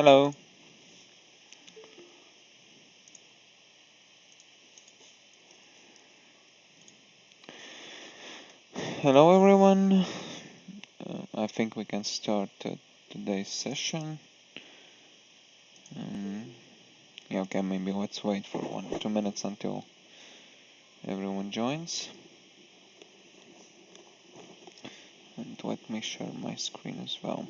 Hello. Hello everyone. I think we can start today's session. Yeah, okay, maybe let's wait for 1 or 2 minutes until everyone joins. And let me share my screen as well.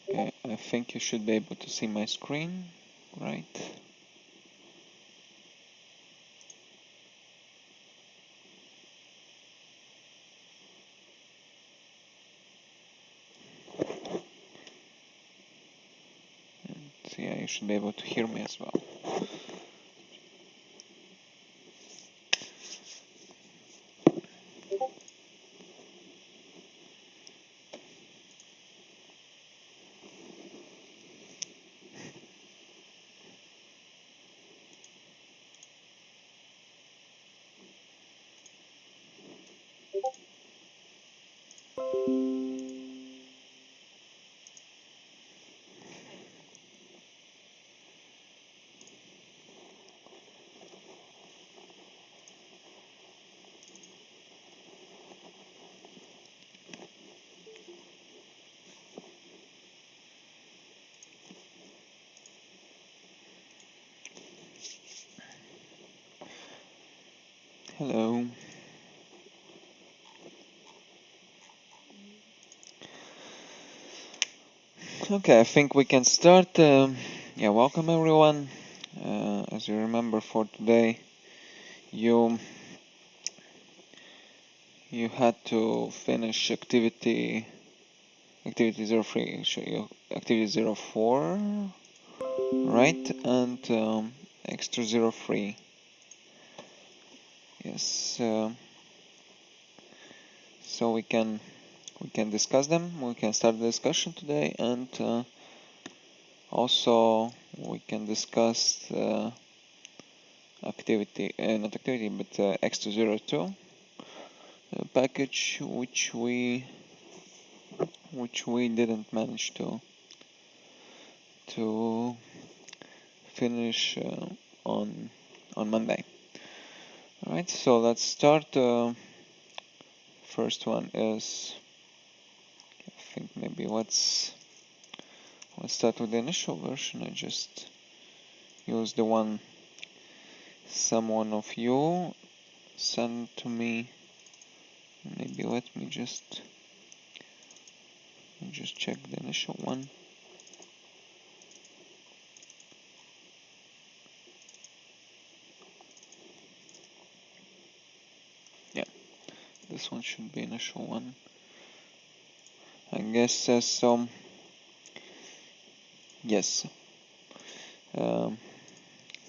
Okay, I think you should be able to see my screen, right? And yeah, you should be able to hear me as well. Hello. Okay, I think we can start. Yeah, welcome everyone. As you remember, for today, you had to finish activity 03, activity 04, right? And extra 03. Yes. So we can discuss them. We can start the discussion today, and also we can discuss activity, not activity, but X202 package, which we didn't manage to finish on Monday. All right, so let's start. First one is, I think maybe let's start with the initial version. I just use the one someone of you sent to me. Maybe let me just check the initial one. Yeah, this one should be initial one. I guess so. Yes.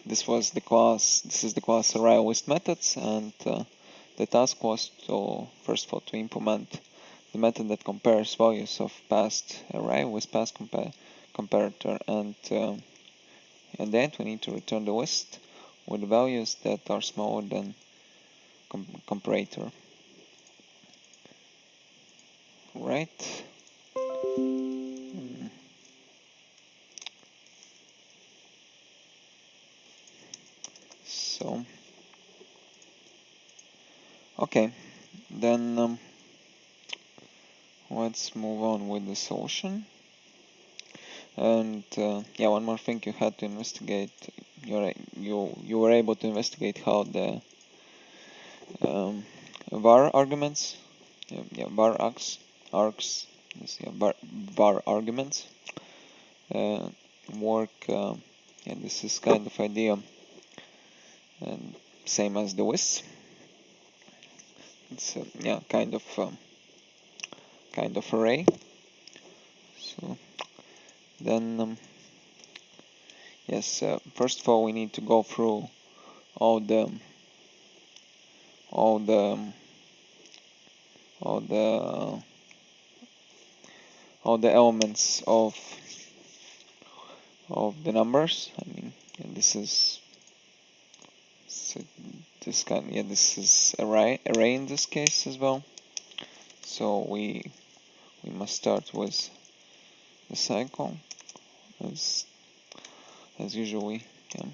This is the class array with methods, and the task was to first of all to implement the method that compares values of past array with past comparator, and in the end we need to return the list with values that are smaller than comparator. Right? So, okay, then let's move on with the solution. And yeah, one more thing, you had to investigate. You were able to investigate how the var arguments, var args, var arguments work. Yeah, this is kind of idea, and same as the with. It's yeah, kind of array. So then yes, first of all we need to go through all the elements of the numbers. I mean, and this is this is array in this case as well. So we must start with the cycle as usually. Yeah.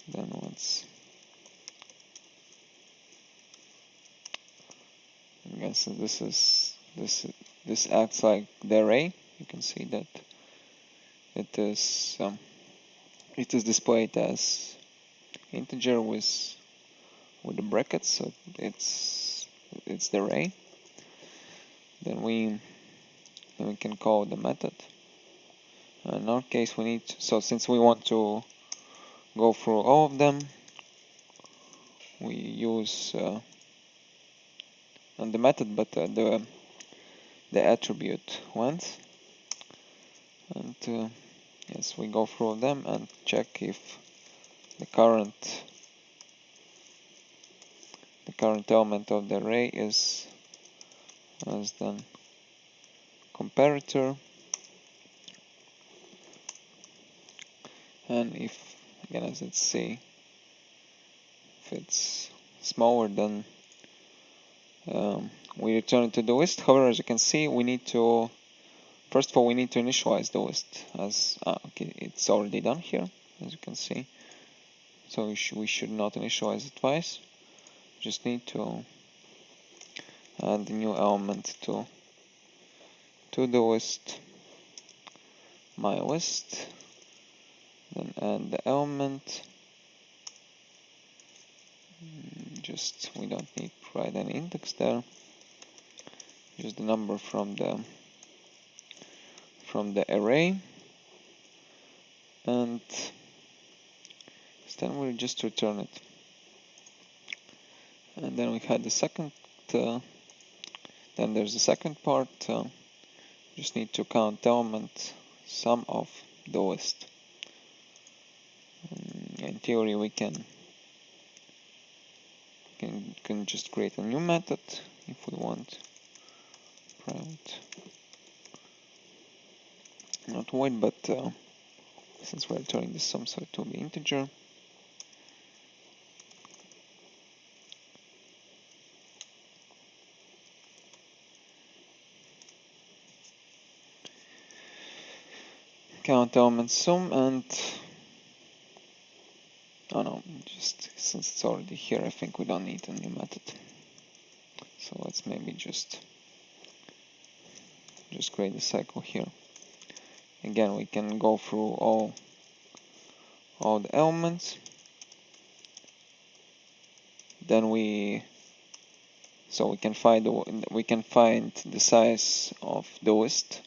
Then let's. I guess this acts like the array. You can see that it is displayed as integer with the brackets, so it's the array. Then we can call the method. In our case, we need so since we want to go through all of them, we use not the method but the attribute length, and yes, we go through them and check if the current element of the array is less than comparator, and if, again, as let's see, if it's smaller than we return it to the list. However, as you can see, we need to, first of all, we need to initialize the list as, okay, it's already done here, as you can see. So we should not initialize it twice. Just need to add a new element to the list, my list, then add the element. Just, we don't need to write any index there. Just the number from the array, and then we'll just return it. And then we had the second, then there's the second part. Just need to count element sum of the list. In theory, we can just create a new method if we want. Private, not void, but since we're returning the sum, so it will be integer. Count element sum, and oh no, just since it's already here, I think we don't need a new method. So let's maybe just create a cycle here. Again, we can go through all the elements. Then we can find the size of the list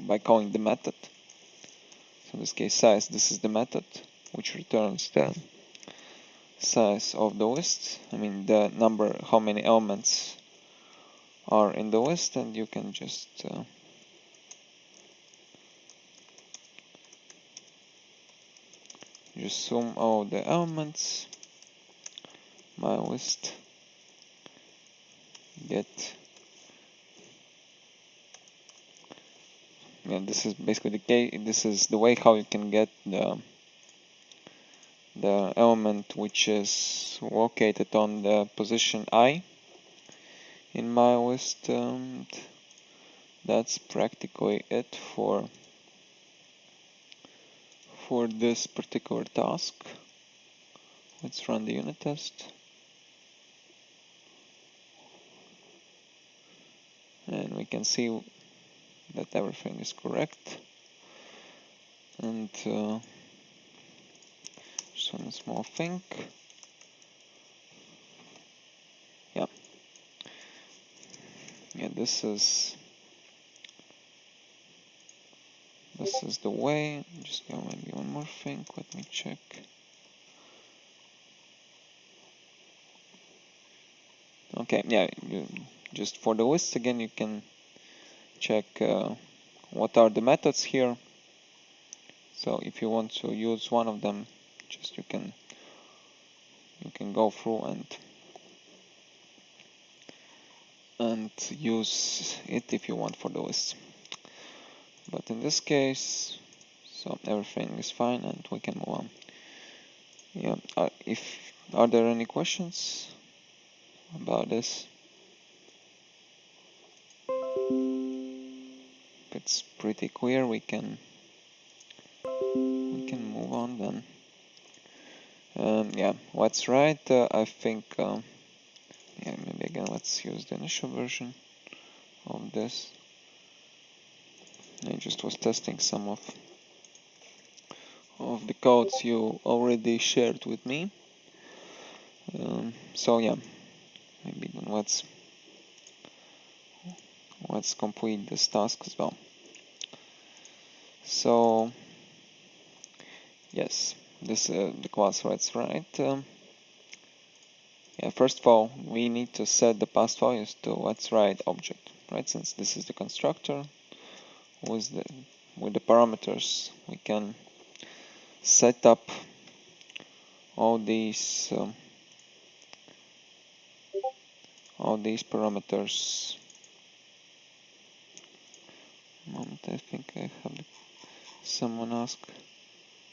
by calling the method. So in this case, size. This is the method which returns the size of the list. I mean the number, how many elements are in the list, and you can just sum all the elements, my list, get. Yeah, this is basically the case. This is the way how you can get the element which is located on the position I in my list. That's practically it for this particular task. Let's run the unit test. And we can see that everything is correct. And just one small thing. Yeah. Yeah, this is the way. Just maybe one more thing. Let me check. Okay, yeah, just for the list again, you can check what are the methods here. So if you want to use one of them, just you can go through and use it if you want for the list. But in this case, so everything is fine and we can move on. Yeah, are there any questions about this? If it's pretty clear, we can move on then. Yeah, let's write. I think. Yeah, maybe again. Let's use the initial version of this. I just was testing some of the codes you already shared with me. So yeah, maybe then let's complete this task as well. So yes, this the class let's write. Yeah, first of all, we need to set the past values to let's write object, right? Since this is the constructor with the parameters, we can set up all these parameters. Moment, I think I have someone ask.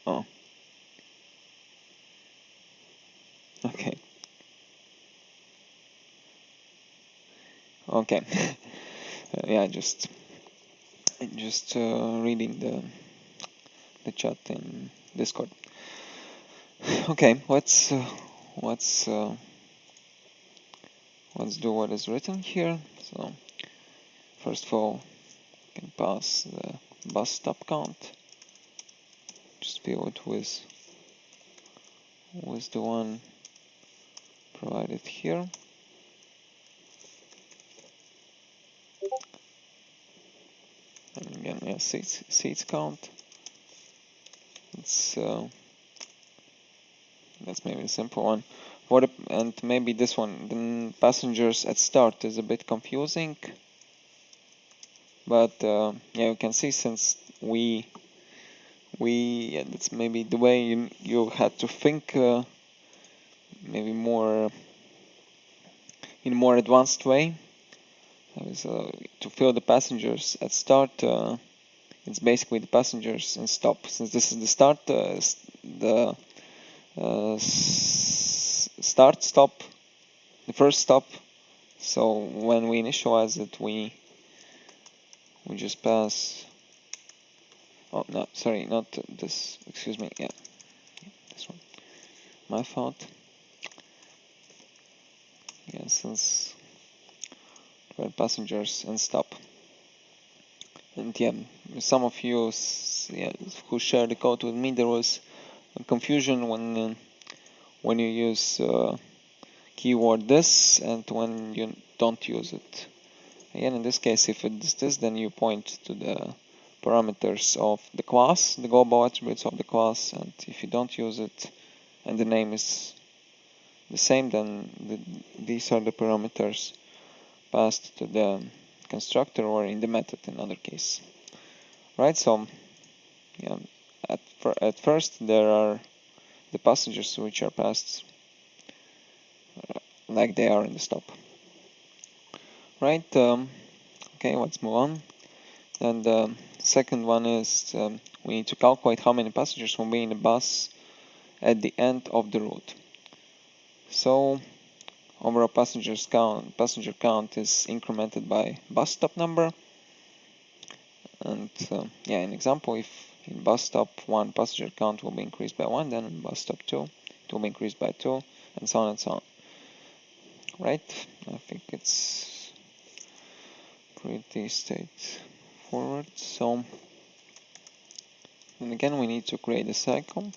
Oh, okay. Okay. Yeah, just reading the chat in Discord. Okay, let's do what is written here. So first of all, we can pass the bus stop count. Just fill it with the one provided here. And again, yeah, seats count. It's that's maybe a simple one. And maybe this one, the passengers at start is a bit confusing. But yeah, you can see since yeah, that's maybe the way you had to think maybe more in a more advanced way. To fill the passengers at start, it's basically the passengers and stop. Since this is the start, the start stop, the first stop. So when we initialize it, we just pass. Oh no, sorry, not this. Excuse me. Yeah, this one. My fault. Yeah, since we're passengers and stop. And yeah, some of you who shared the code with me, there was a confusion when you use keyword this and when you don't use it. Again, in this case, if it's this, then you point to the parameters of the class, the global attributes of the class, and if you don't use it and the name is the same, then these are the parameters passed to the constructor or in the method in other case. Right, so yeah, at first there are the passengers which are passed like they are in the stop. Right, okay, let's move on. And the second one is we need to calculate how many passengers will be in the bus at the end of the route. So overall passenger count is incremented by bus stop number. And yeah, an example, if in bus stop 1 passenger count will be increased by 1, then in bus stop 2 it will be increased by 2, and so on and so on. Right? I think it's pretty straightforward. So, and again, we need to create a cycle.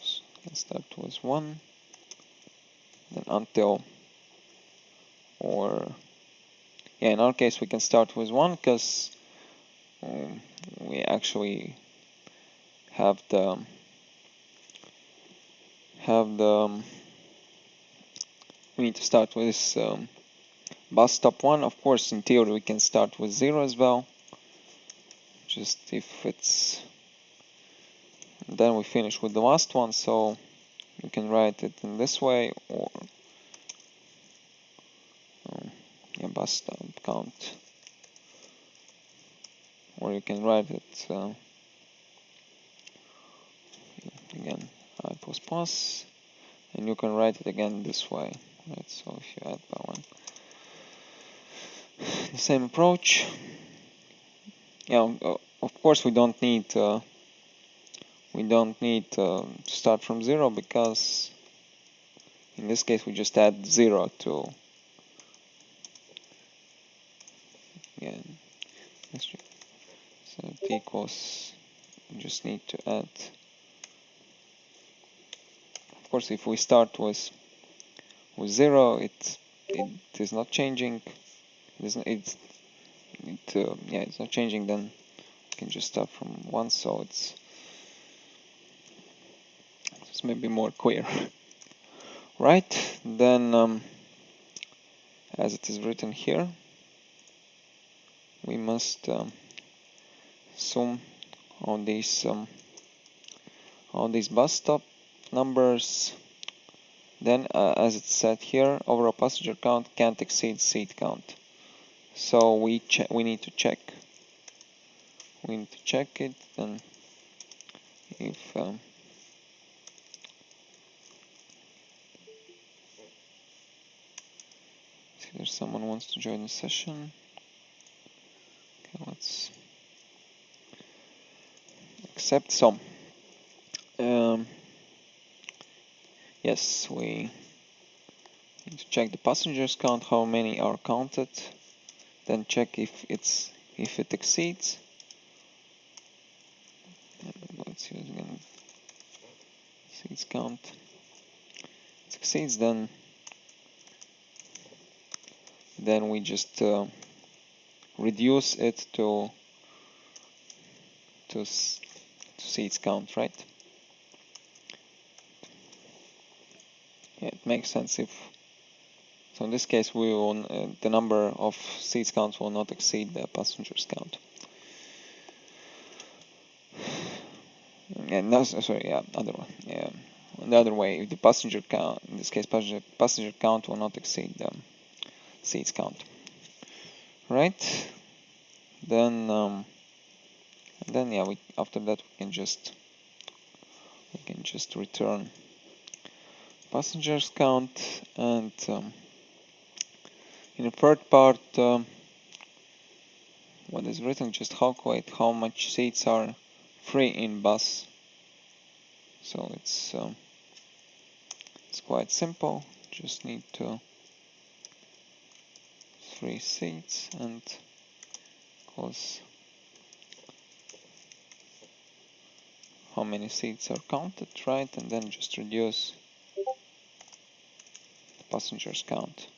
So let's start with 1, then until, or yeah, in our case we can start with 1 because we actually have the we need to start with bus stop 1. Of course, in theory we can start with 0 as well, just if it's, and then we finish with the last one, so you can write it in this way, or yeah, bus stop count, or you can write it again I plus plus, and you can write it again this way, right? So if you add by 1, the same approach. Yeah, of course we don't need to start from 0, because in this case we just add 0 to, yeah, so it equals, you just need to add, of course if we start with 0, it is not changing, it's not changing, then you can just start from 1, so it's maybe more clear. Right, then as it is written here, we must sum all these bus stop numbers. Then as it's said here, overall passenger count can't exceed seat count. So we need to check it, then if There's someone who wants to join the session. Okay, let's accept. So, yes, we need to check the passengers count, how many are counted, then check if it exceeds. Let's use again seats count. If it exceeds, then we just reduce it to seats count, right? Yeah, it makes sense. So in this case, we will the number of seats counts will not exceed the passengers count. And no, sorry, yeah, other one. Yeah, the other way, if the passenger count, in this case, passenger count will not exceed the seats count, right? Then yeah, after that we can just return passengers count, and in the third part, what is written, just calculate how much seats are free in bus. So it's quite simple. Just need to 3 seats and cause how many seats are counted, right? And then just reduce the passengers count.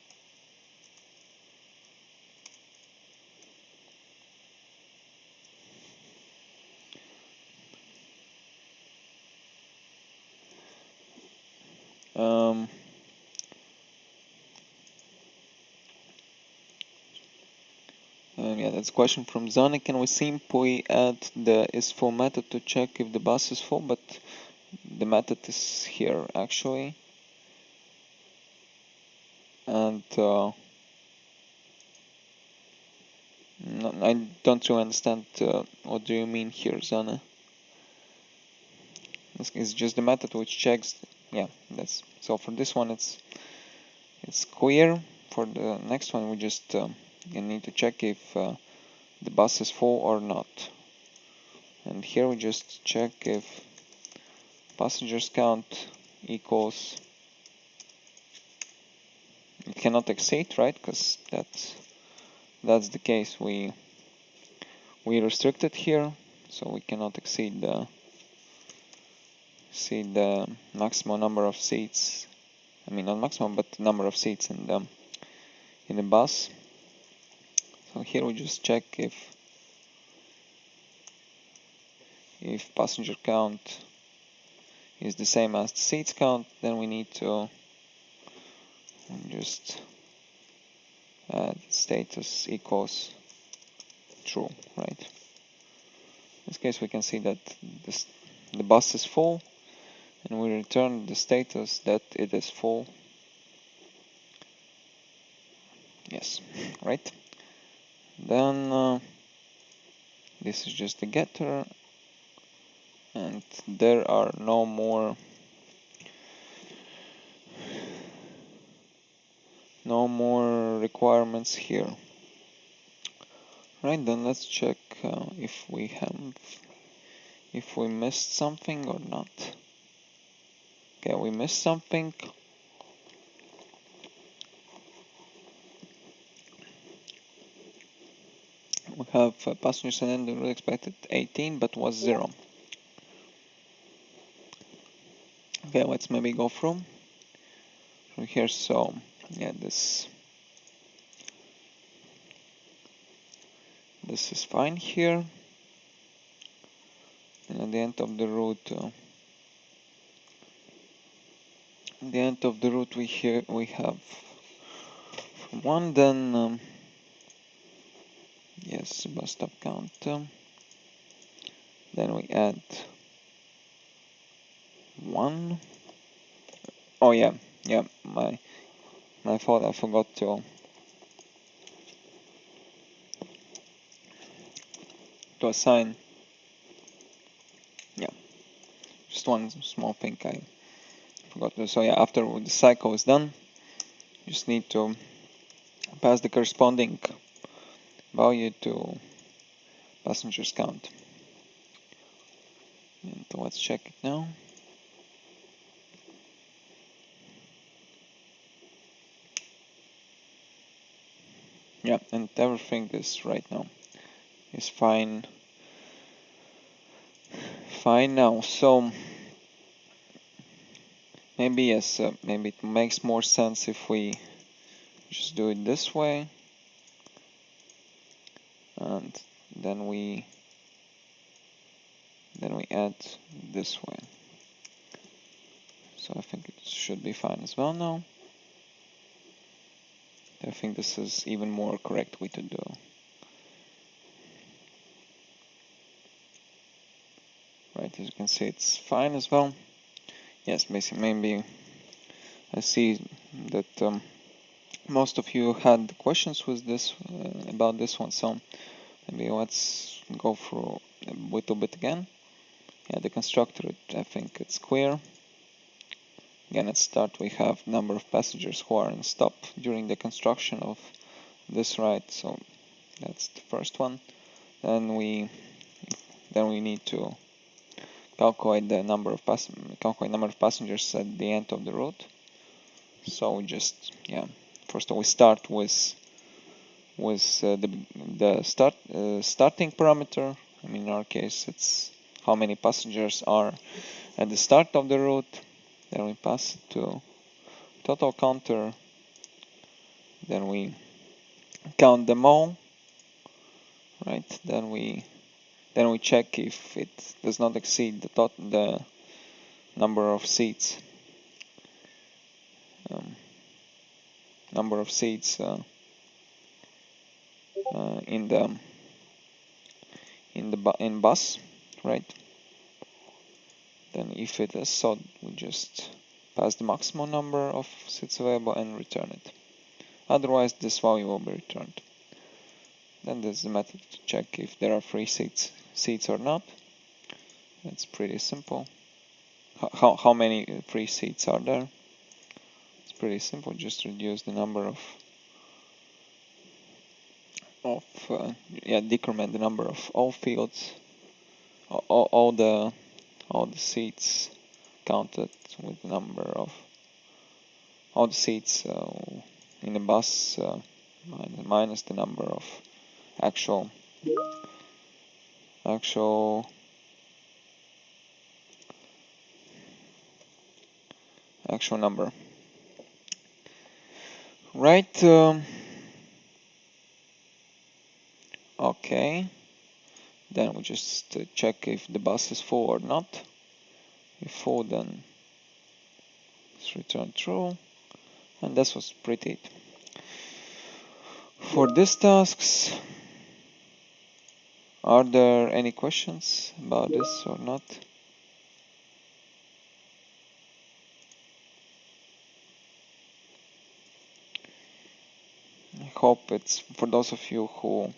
Yeah, that's a question from Zana. Can we simply add the isFull method to check if the bus is full? But the method is here actually. And no, I don't really understand what do you mean here, Zana. This is just the method which checks. Yeah, that's so. For this one, it's clear. For the next one, we just you need to check if the bus is full or not. And here we just check if passengers count equals, it cannot exceed, right? Because that's the case. We restrict it here, so we cannot exceed the maximum number of seats. I mean, not maximum, but the number of seats in the bus. So here we just check if passenger count is the same as the seats count, then we need to just add status equals true, right? In this case, we can see that the bus is full, and we return the status that it is full. Yes, right? Then this is just the getter, and there are no more requirements here. Right, then let's check if we missed something or not. Okay, we missed something. We have passengers and then expected 18, but was 0. Okay, let's maybe go through here. So yeah, this is fine here. And at the end of the route, we have from 1. Then yes, bus stop count. Then we add 1. Oh yeah, my fault. I forgot to assign. Yeah, just one small thing I forgot to. So yeah, after the cycle is done, just need to pass the corresponding value to passengers count. And let's check it now. Yeah, and everything is right now. Is fine now. So maybe yes, maybe it makes more sense if we just do it this way, and then we add this way. So I think it should be fine as well now. I think this is even more correct way to do. Right, as you can see, it's fine as well. Yes, basically, maybe I see that most of you had questions with this about this one, so maybe let's go through a little bit again. Yeah, the constructor, I think it's clear. Again, at start we have number of passengers who are in stop during the construction of this ride, so that's the first one. Then we need to calculate the number of passengers at the end of the route. So we just first we start with the starting parameter. I mean, in our case, it's how many passengers are at the start of the route. Then we pass it to total counter. Then we count them all. Right. Then we check if it does not exceed the number of seats. In bus, right? Then if it is so, we just pass the maximum number of seats available and return it. Otherwise, this value will be returned. Then there's the method to check if there are free seats or not. It's pretty simple. How many free seats are there? It's pretty simple. Just reduce the number decrement the number of all fields, all the seats counted with the number of all the seats in the bus minus the number of actual number. Right. Okay. Then we just check if the bus is full or not. If full, then it's return true. And that was pretty it. For these tasks, are there any questions about this or not? I hope it's for those of you who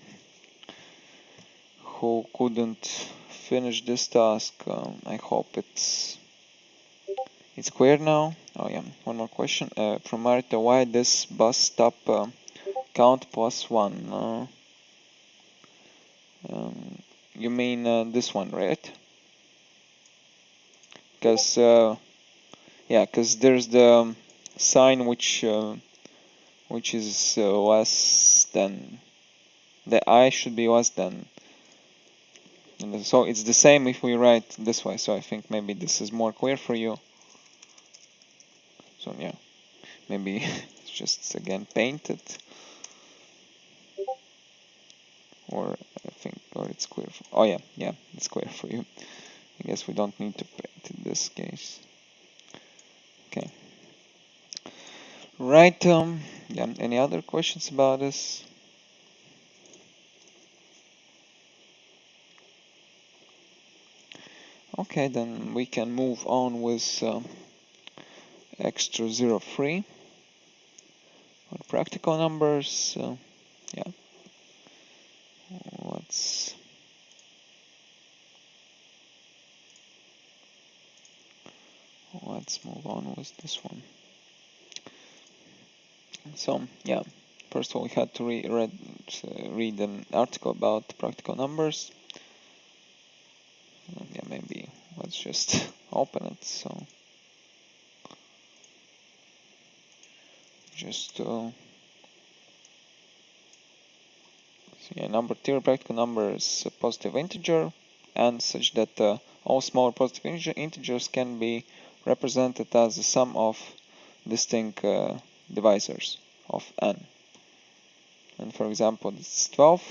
couldn't finish this task. I hope it's clear now. Oh yeah, one more question from Marta. Why this bus stop count +1? You mean this one, right? Because because there's the sign which is less than, the I should be less than, and so it's the same if we write this way. So I think maybe this is more clear for you. So yeah, maybe it's just again painted, or it's clear. Oh yeah, it's clear for you. I guess we don't need to paint in this case. Okay. Right. Any other questions about this? Okay, then we can move on with extra 03 or practical numbers. Yeah. Let's move on with this one. So yeah, first of all we had to read an article about practical numbers. Yeah, maybe let's just open it. So just number theory, practical number is a positive integer, and such that all smaller positive integers can be represented as the sum of distinct divisors of n. And for example, this 12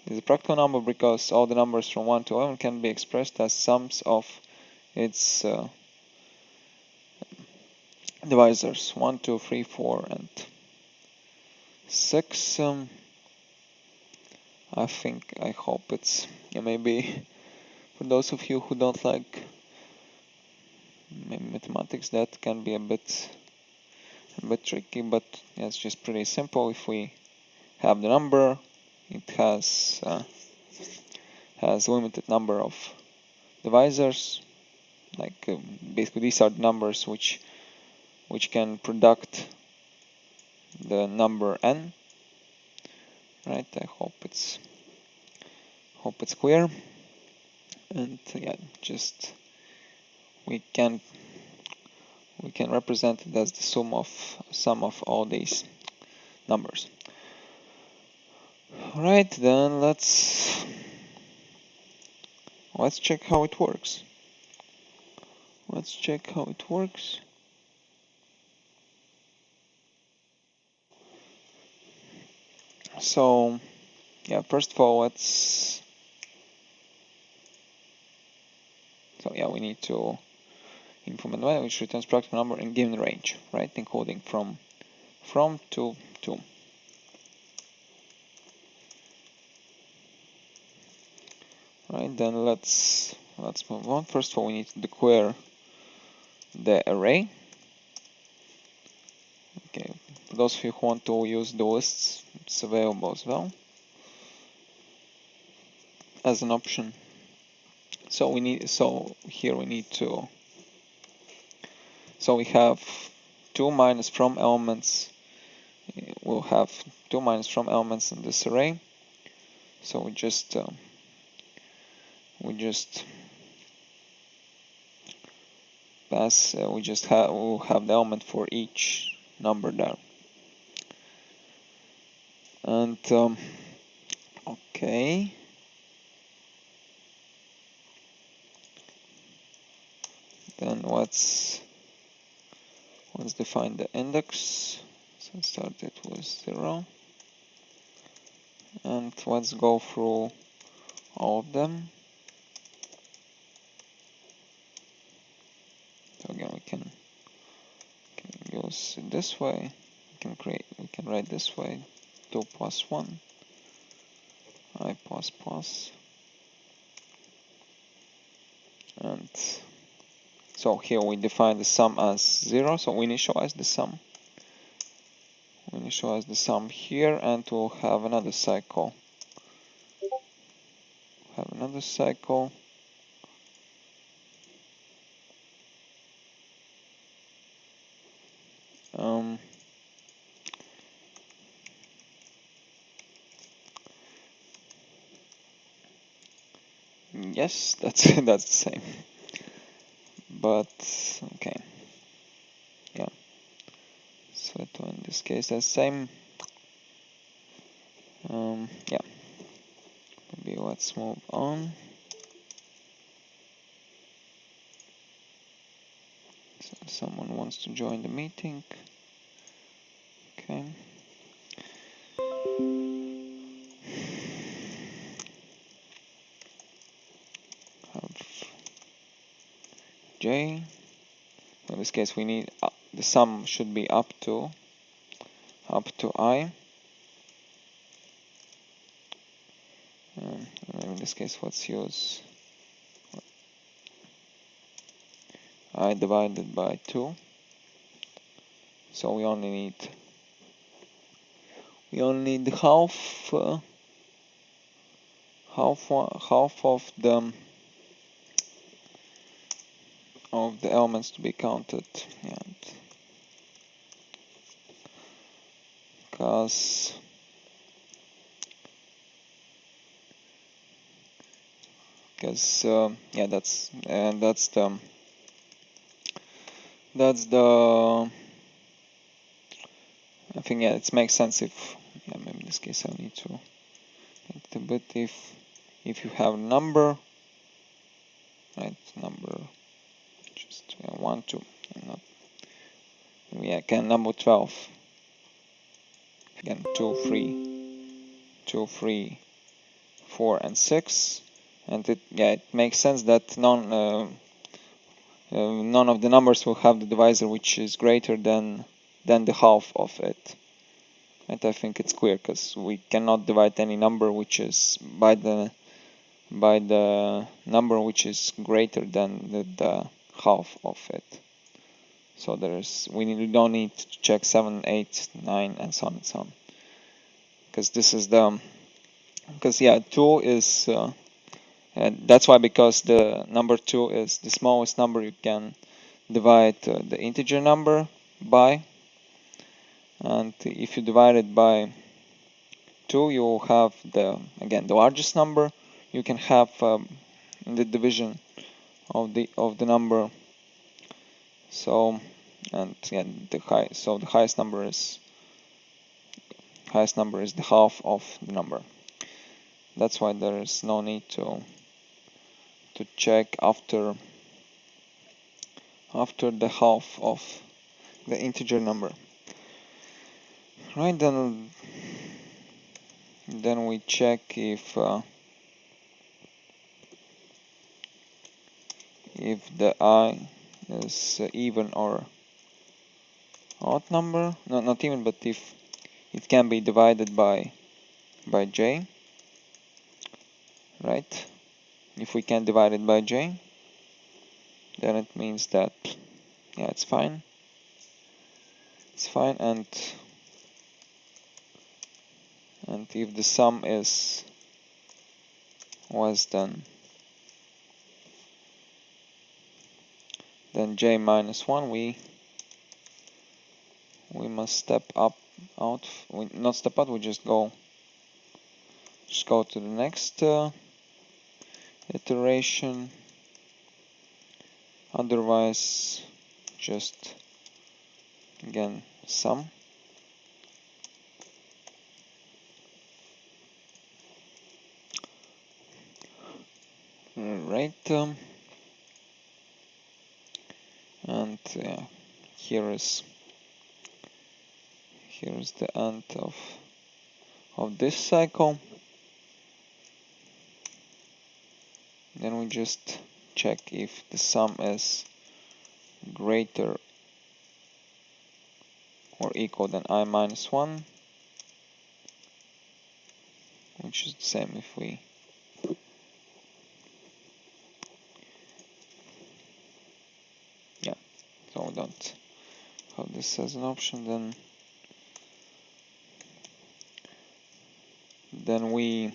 is a practical number because all the numbers from 1 to 11 can be expressed as sums of its divisors 1, 2, 3, 4, and 6. I hope it's maybe for those of you who don't like mathematics, that can be a bit tricky, but yeah, it's just pretty simple. If we have the number, it has limited number of divisors. Like basically these are the numbers which can product the number n. Right? I hope it's clear. And yeah, just we can represent it as the sum of all these numbers. Alright, then let's check how it works. So yeah, first of all we need to implement y, which returns practical number in given range, right, including from to 2. Right, then let's move on. First of all, we need to declare the array. Okay, for those of you who want to use the lists, it's available as well as an option. So here we need to. So we have 2 minus from elements. We'll have 2 minus from elements in this array. So we just pass. We'll have the element for each number there. And okay. Then let's define the index. So start it with 0. And let's go through all of them. So again, we can use it this way. We can write this way: 2 plus 1, I plus plus, and so here we define the sum as 0. So we initialize the sum. We initialize the sum here, and we'll have another cycle. Yes, that's the same. But okay, yeah. So in this case, that's same. Yeah. Maybe let's move on. So someone wants to join the meeting. Okay. J. In this case, we need the sum should be up to I. In this case, let's use I divided by 2. So we only need half of the elements to be counted. And because yeah, that's the I think, yeah, it makes sense if, yeah, maybe in this case I need to paint it a bit. If you have a number, right, number just 1 2, not, yeah, again number 12, again 2 3 4 and 6, and it makes sense that none of the numbers will have the divisor which is greater than the half of it. And I think it's clear because we cannot divide any number which is by the number which is greater than the half of it. So we don't need to check 7, 8, 9, and so on and so on. Because this is because 2 is, and that's why, because the number 2 is the smallest number you can divide the integer number by. And if you divide it by 2, you will have the largest number you can have in the division of the number. So, and the highest number is the half of the number. That's why there is no need to check after the half of the integer number. Right, then we check if the I is even or odd number. No, not even, but if it can be divided by j. Right? If we can divide it by j, then it means that, yeah, it's fine. It's fine, and if the sum is less than j minus 1, we must step out. We not step out. We just go to the next iteration. Otherwise, just again sum. Right, and here is the end of this cycle. Then we just check if the sum is greater or equal than I minus 1, which is the same if we so we don't have this as an option. Then we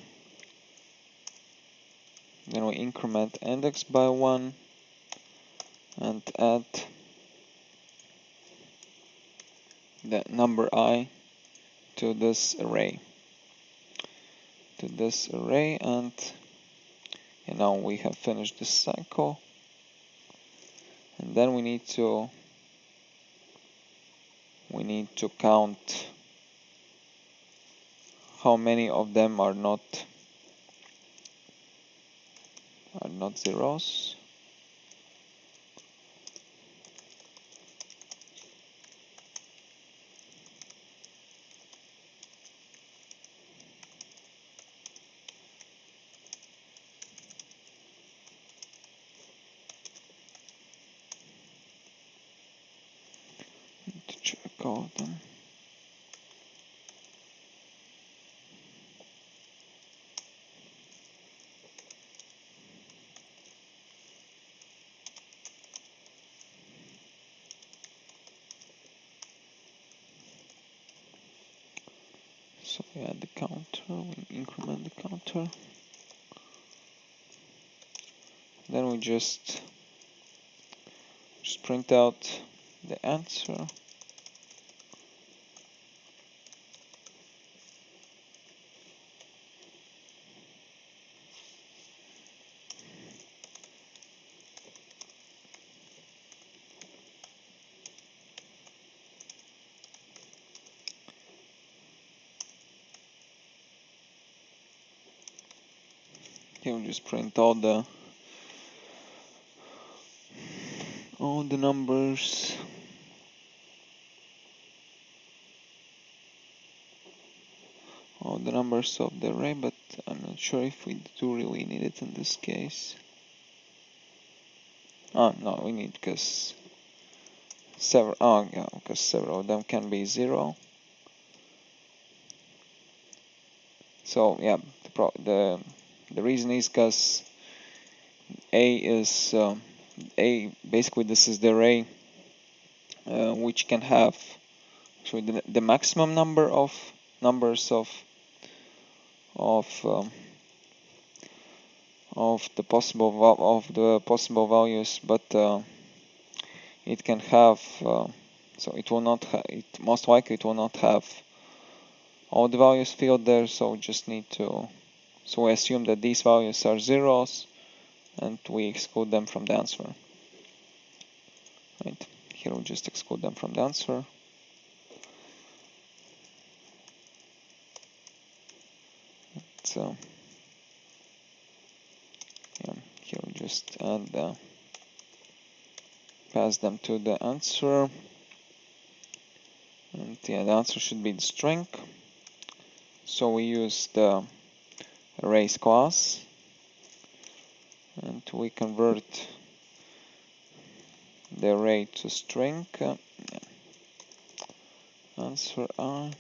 increment index by 1 and add the number I to this array. And now we have finished this cycle. And then we need to count how many of them are not zeros. To check all of them. So we add the counter, we increment the counter. Then we just print out the answer. here we just print all the numbers. All the numbers of the array, but I'm not sure if we do really need it in this case. Oh no, we need because several. Oh yeah, because several of them can be 0. So yeah, the reason is because A is A. Basically, this is the array which can have actually the maximum number of numbers of the possible values, but it can have so it will not most likely it will not have all the values filled there, so we just need to we assume that these values are zeros and we exclude them from the answer. Right, here we just exclude them from the answer. So yeah, here we just add pass them to the answer, and yeah, the answer should be the string. So we use the arrays class and we convert the array to string. Answer I.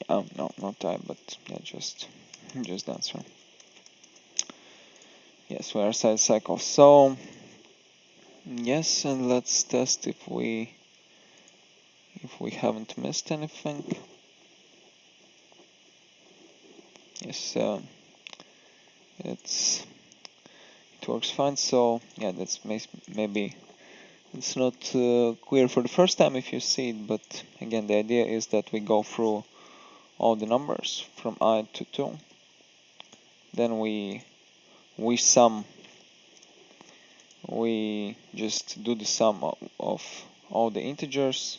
Oh no, not I, but yeah, just answer. Yes, we are side cycle. So yes, and let's test if we haven't missed anything. Yes, it works fine. So yeah, that's maybe it's not clear for the first time if you see it, but again, the idea is that we go through all the numbers from I to 2. Then we sum. We just do the sum of all the integers.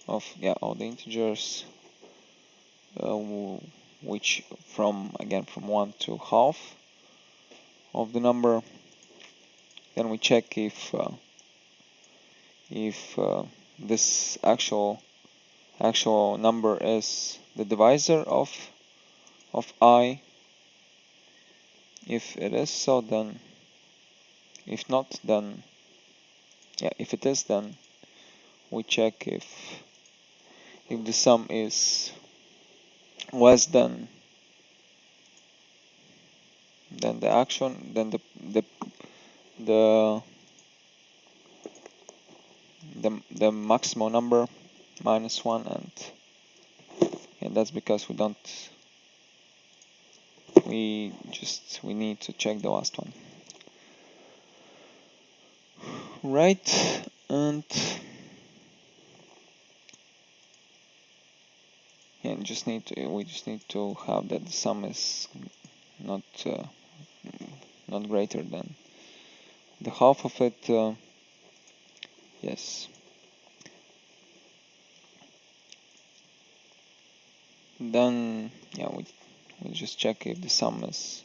All the integers, which from 1 to half of the number. Then we check if this actual number is the divisor of I. If it is so, then if not, then yeah, if it is, then we check if the sum is less than the action, then the maximal number -1, and that's because we need to check the last one. Right, and we just need to have that the sum is not greater than the half of it. Yes. Then yeah, we just check if the sum is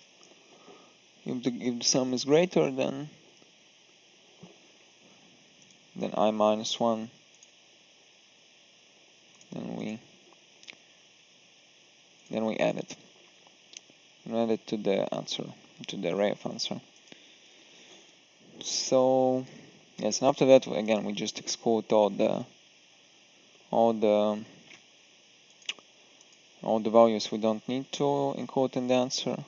greater than I -1. Then we add it. Add it to the answer, to the array of answer. So yes, and after that, again, we just exclude all the values we don't need to include in the answer.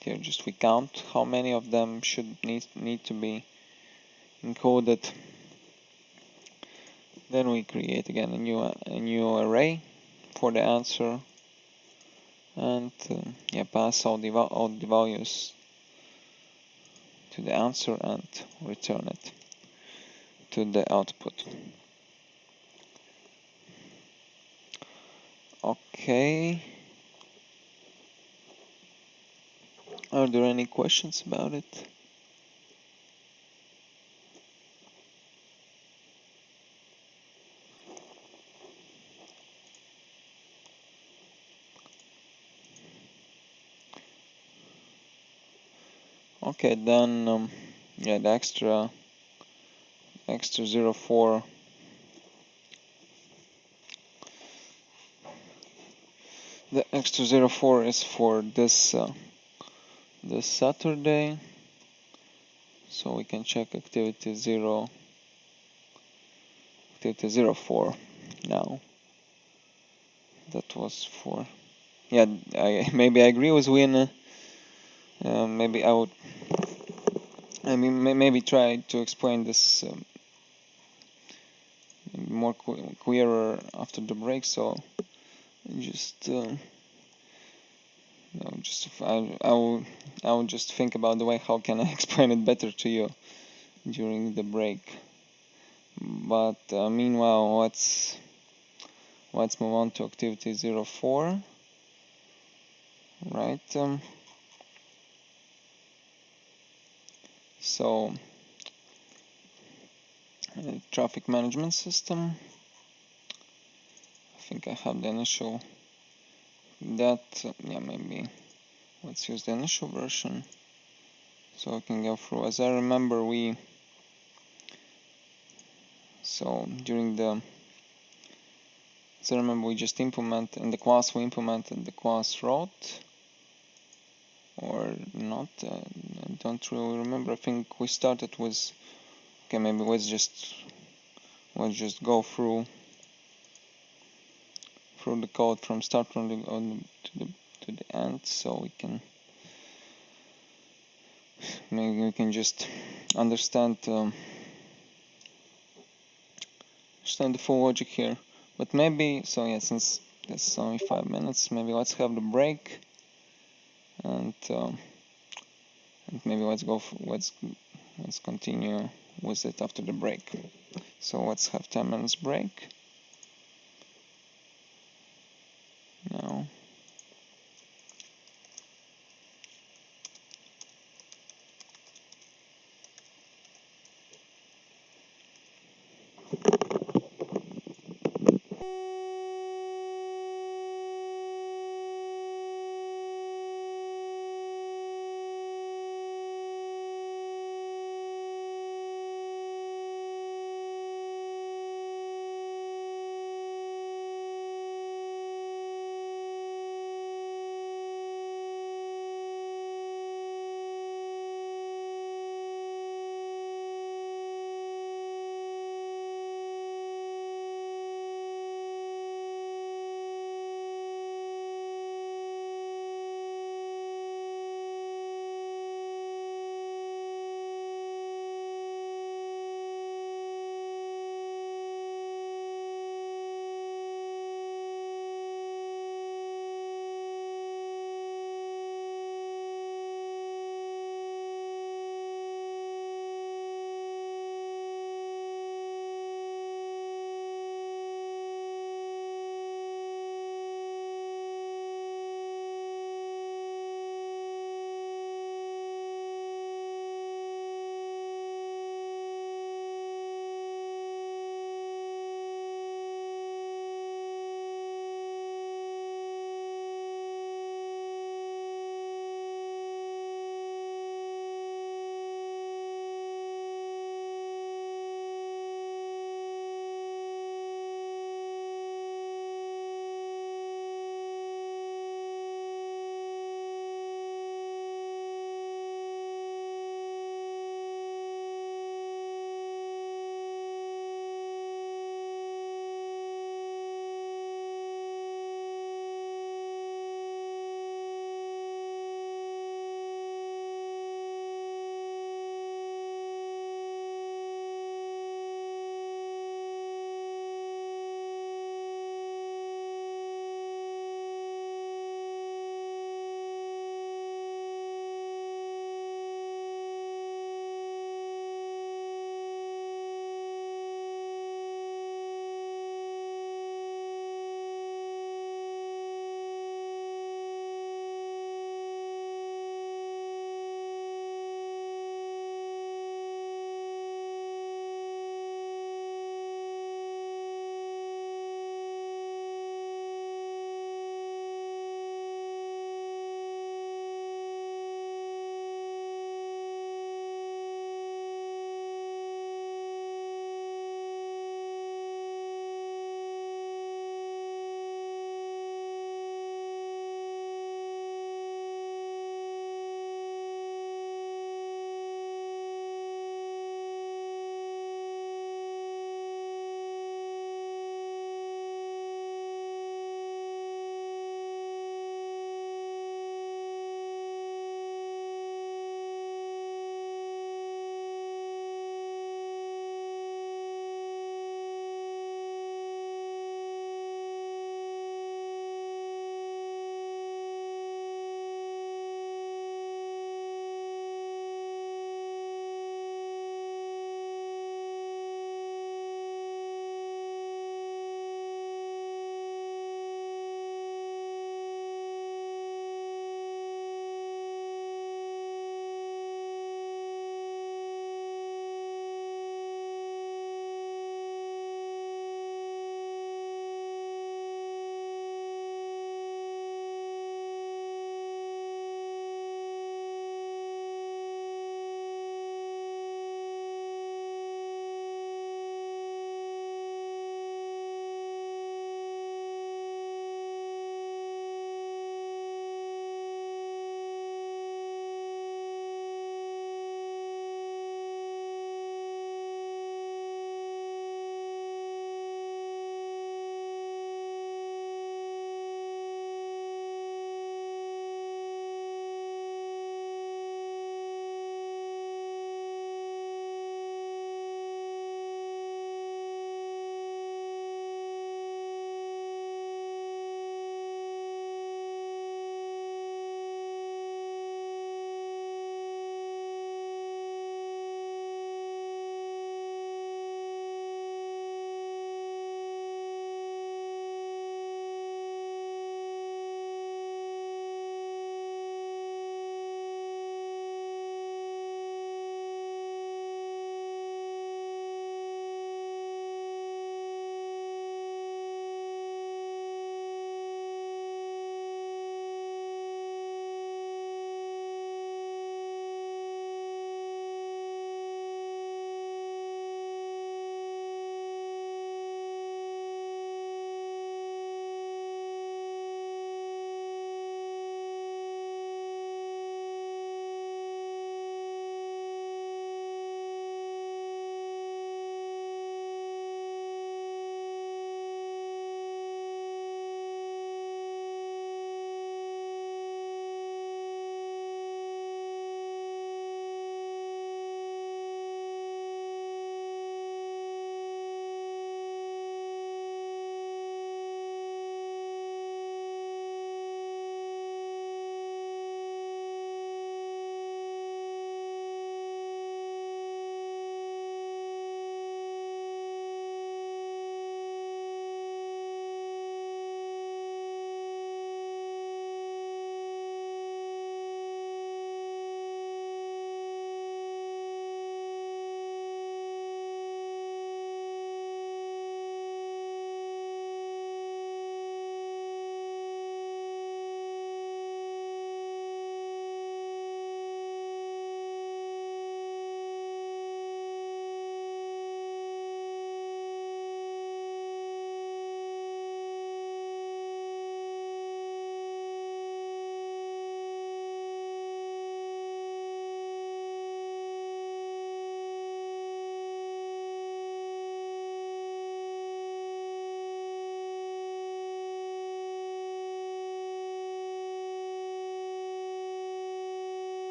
Here, just we count how many of them should need to be included. Then we create again a new array for the answer, and pass all the values to the answer and return it to the output. Okay. Are there any questions about it? Okay, then yeah, the extra 04. The extra 04 is for this Saturday, so we can check activity 04 now. That was for, yeah, maybe I agree with Win. Maybe I would, maybe try to explain this more clearer after the break. So just I will just think about the way how can I explain it better to you during the break. But meanwhile, let's move on to activity 04. Right. So traffic management system. I think I have the initial. Yeah, maybe let's use the initial version so I can go through. As I remember, we just implement in the class, we implemented the class route, or not. I don't really remember. I think we started with, okay, maybe let's just go through the code from start to the end, so maybe we can just understand the full logic here. But maybe, so yeah, since it's only 5 minutes, maybe let's have the break, and maybe let's continue with it after the break. So let's have 10 minutes break now.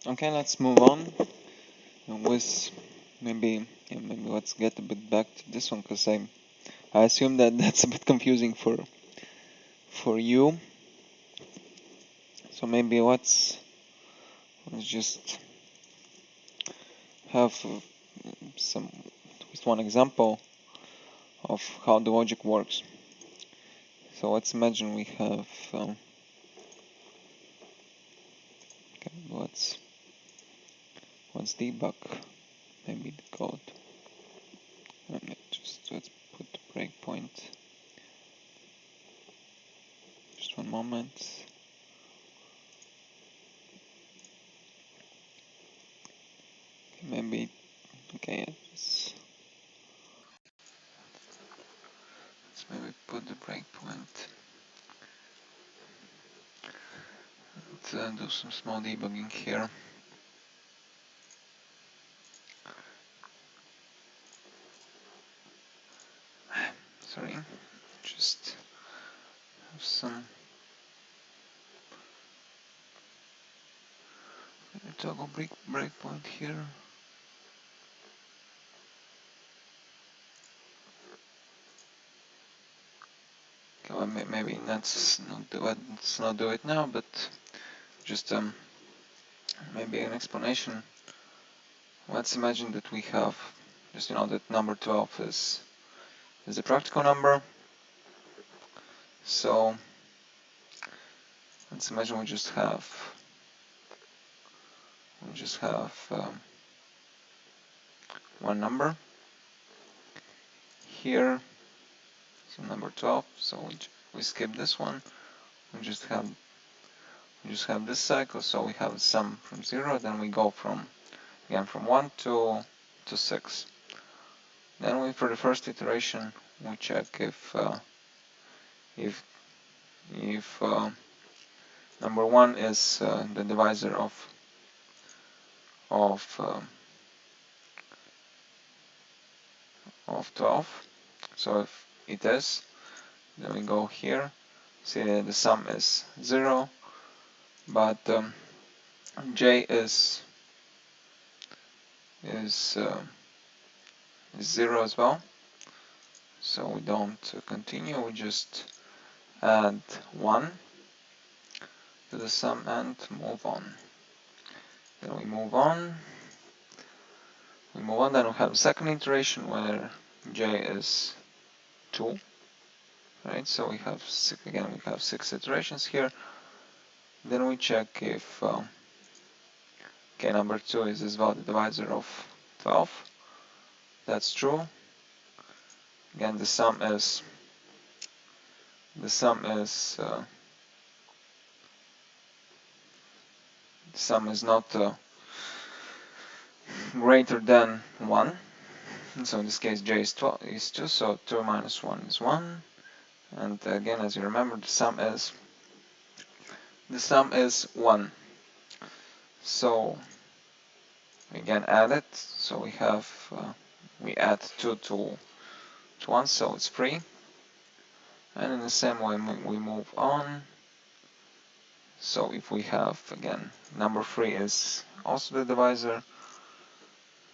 Okay, let's move on with maybe let's get a bit back to this one, because I assume that that's a bit confusing for you. So maybe let's just have some at least one example of how the logic works. So let's imagine we have okay, let's debug maybe the code. Let's put the breakpoint. Just one moment. Okay, maybe okay. Let's maybe put the breakpoint and do some small debugging here. Sorry, just have some toggle breakpoint here. Okay, well, maybe let's not do it now, but just maybe an explanation. Let's imagine that we have just that number 12 is a practical number. So let's imagine we just have one number here, so number 12. So we skip this one. We just have this cycle. So we have a sum from 0. Then we go from 1 to 6. Then for the first iteration we check if number 1 is the divisor of 12. So if it is, then we go here. See the sum is 0, but j is 0 as well. So we don't continue. We just add 1 to the sum and move on. Then we move on. Then we have a second iteration where j is 2. Right, so we have we have 6 iterations here. Then we check if number 2 is as well the divisor of 12. That's true. Again, the sum is not greater than 1. And so in this case j is 2, so 2 minus 1 is 1. And again, as you remember, the sum is 1. So we again add it. So we add 2 to 1, so it's 3. And in the same way we move on. So if we have again number 3 is also the divisor,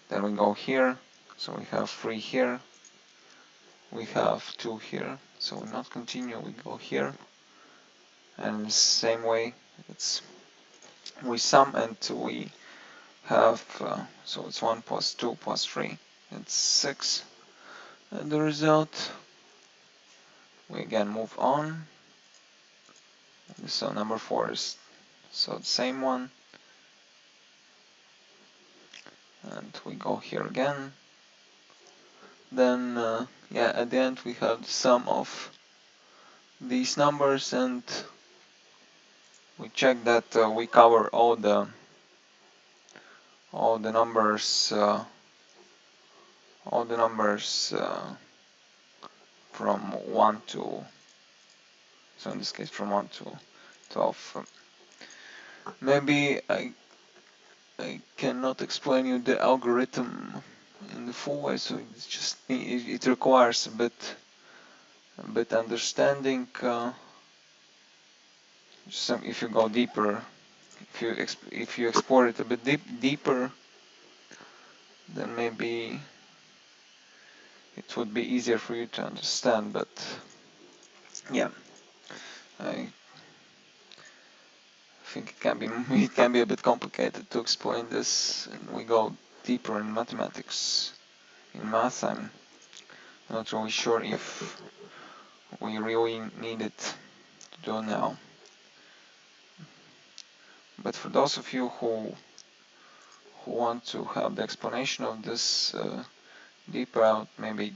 then we go here. So we have 3 here. We have 2 here. So we not continue. We go here. And in the same way, we sum and we have so it's 1 plus 2 plus 3. It's 6. And the result, we again move on. So number 4 is the same one. And we go here again. Then at the end we have the sum of these numbers, and we check that we cover all the numbers from 1 to, so in this case from 1 to 12. Maybe I cannot explain you the algorithm in the full way, so it's just it requires a bit understanding. If you go deeper if you explore it a bit deeper, then maybe it would be easier for you to understand. But yeah, I think it can be it can be a bit complicated to explain this, and we go deeper in mathematics. In math, I'm not really sure if we really need it to do now. But for those of you who want to have the explanation of this deeper out, maybe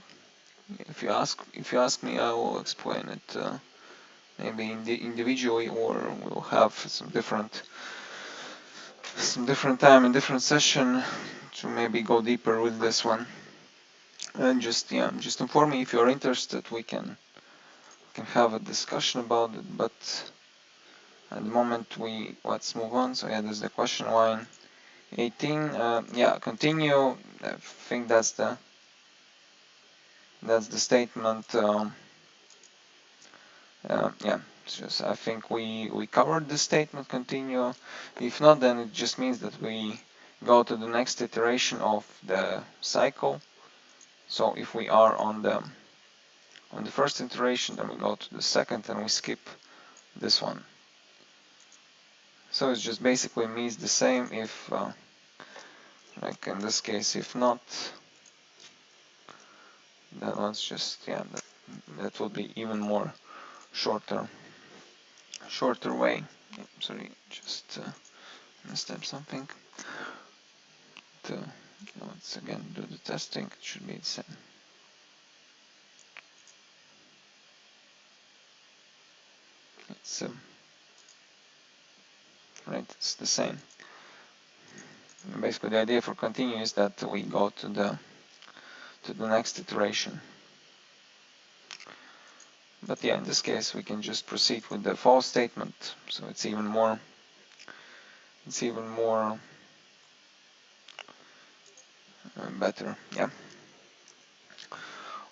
if you ask me, I will explain it maybe individually, or we'll have some different time and different session to maybe go deeper with this one. And just inform me if you're interested. We can have a discussion about it. But at the moment, let's move on. So yeah, this is the question line 18. Yeah, continue. I think that's the statement. Yeah, it's just I think we covered the statement. Continue. If not, then it just means that we go to the next iteration of the cycle. So if we are on the first iteration, then we go to the second and we skip this one. So it just basically means the same if, like in this case, if not, then let's just, yeah, that will be even more shorter way. Sorry, just messed up something. Let's again do the testing. It should be the same. It's right. It's the same. And basically, the idea for continue is that we go to the next iteration. But yeah, in this case, we can just proceed with the false statement. So it's even more. Better. Yeah.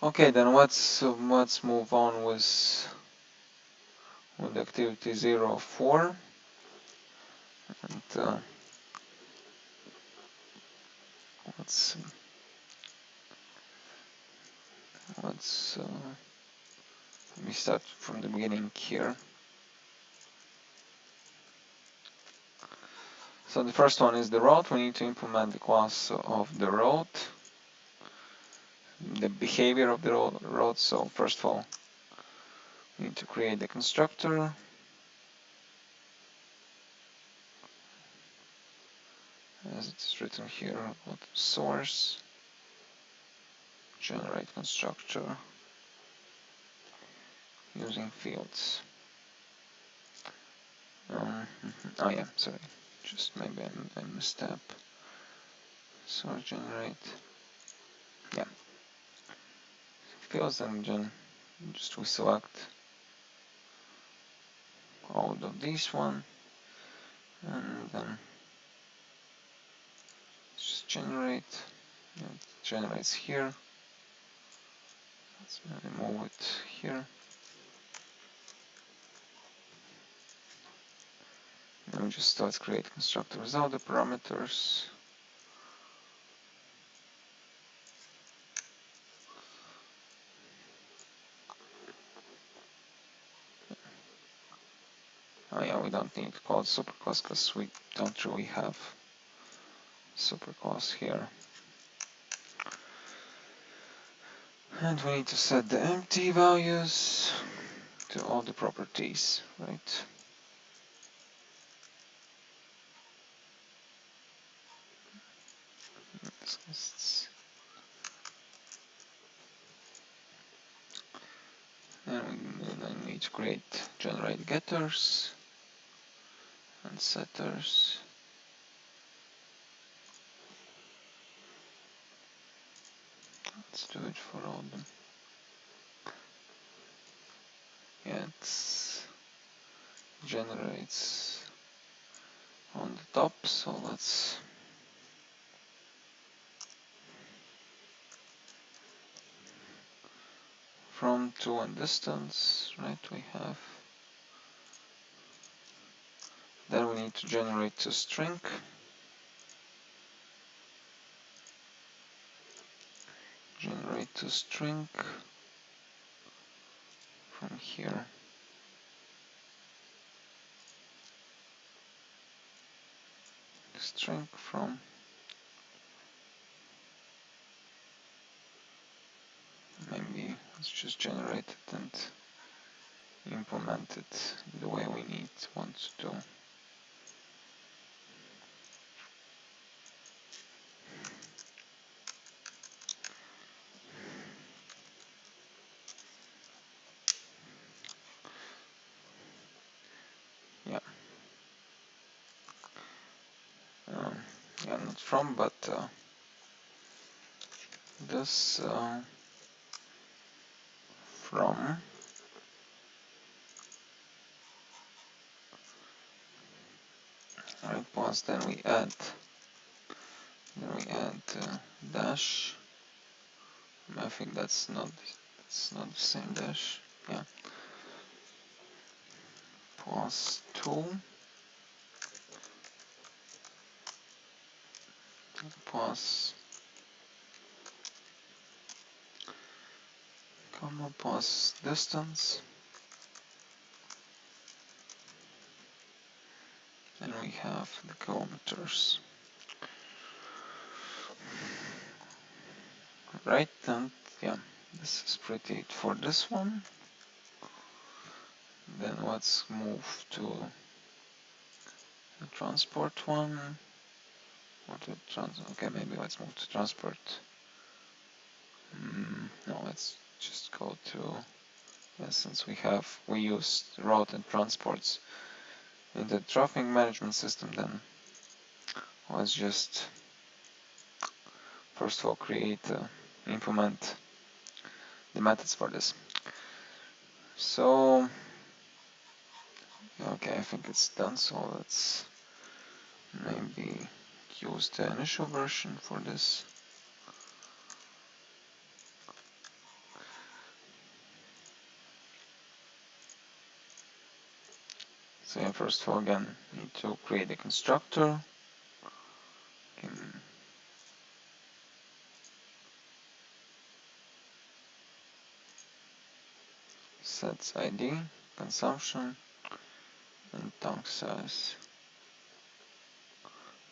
Okay, then let's move on with activity 04, and let's let me start from the beginning here. So the first one is the route. We need to implement the class of the route, the behavior of the route. So first of all, we need to create the constructor. As it's written here, source, generate constructor using fields. Oh yeah, sorry, just maybe I messed up. Source generate, yeah, fields, and then just we select all of these one, and then just generate. It generates here. Let's maybe move it here. Now just start create constructor without the parameters. Oh yeah, we don't need to call it superclass because we don't really have superclass here. And we need to set the empty values to all the properties, right? And then we need to generate getters and setters. Let's do it for all of them. Yeah, it generates on the top, so let's from to and distance, right? We have Then we need to generate a string. Generate a string from here. String from maybe let's just generate it and implement it the way we want to do. Yeah. Yeah, not from, but this from right pause. Then we add dash. I think that's not the same dash. Yeah. Pause 2. Pause comma pause distance. And we have the kilometers. Right, and yeah, this is pretty it for this one. Then let's move to the transport one. Or to okay, maybe let's move to transport. No, let's just go to, yeah, since we used route and transports in the traffic management system, then let's just first of all implement the methods for this. So okay, I think it's done, so let's maybe use the initial version for this. So yeah, first of all, again, need to create a constructor. Sets ID, consumption, and tank size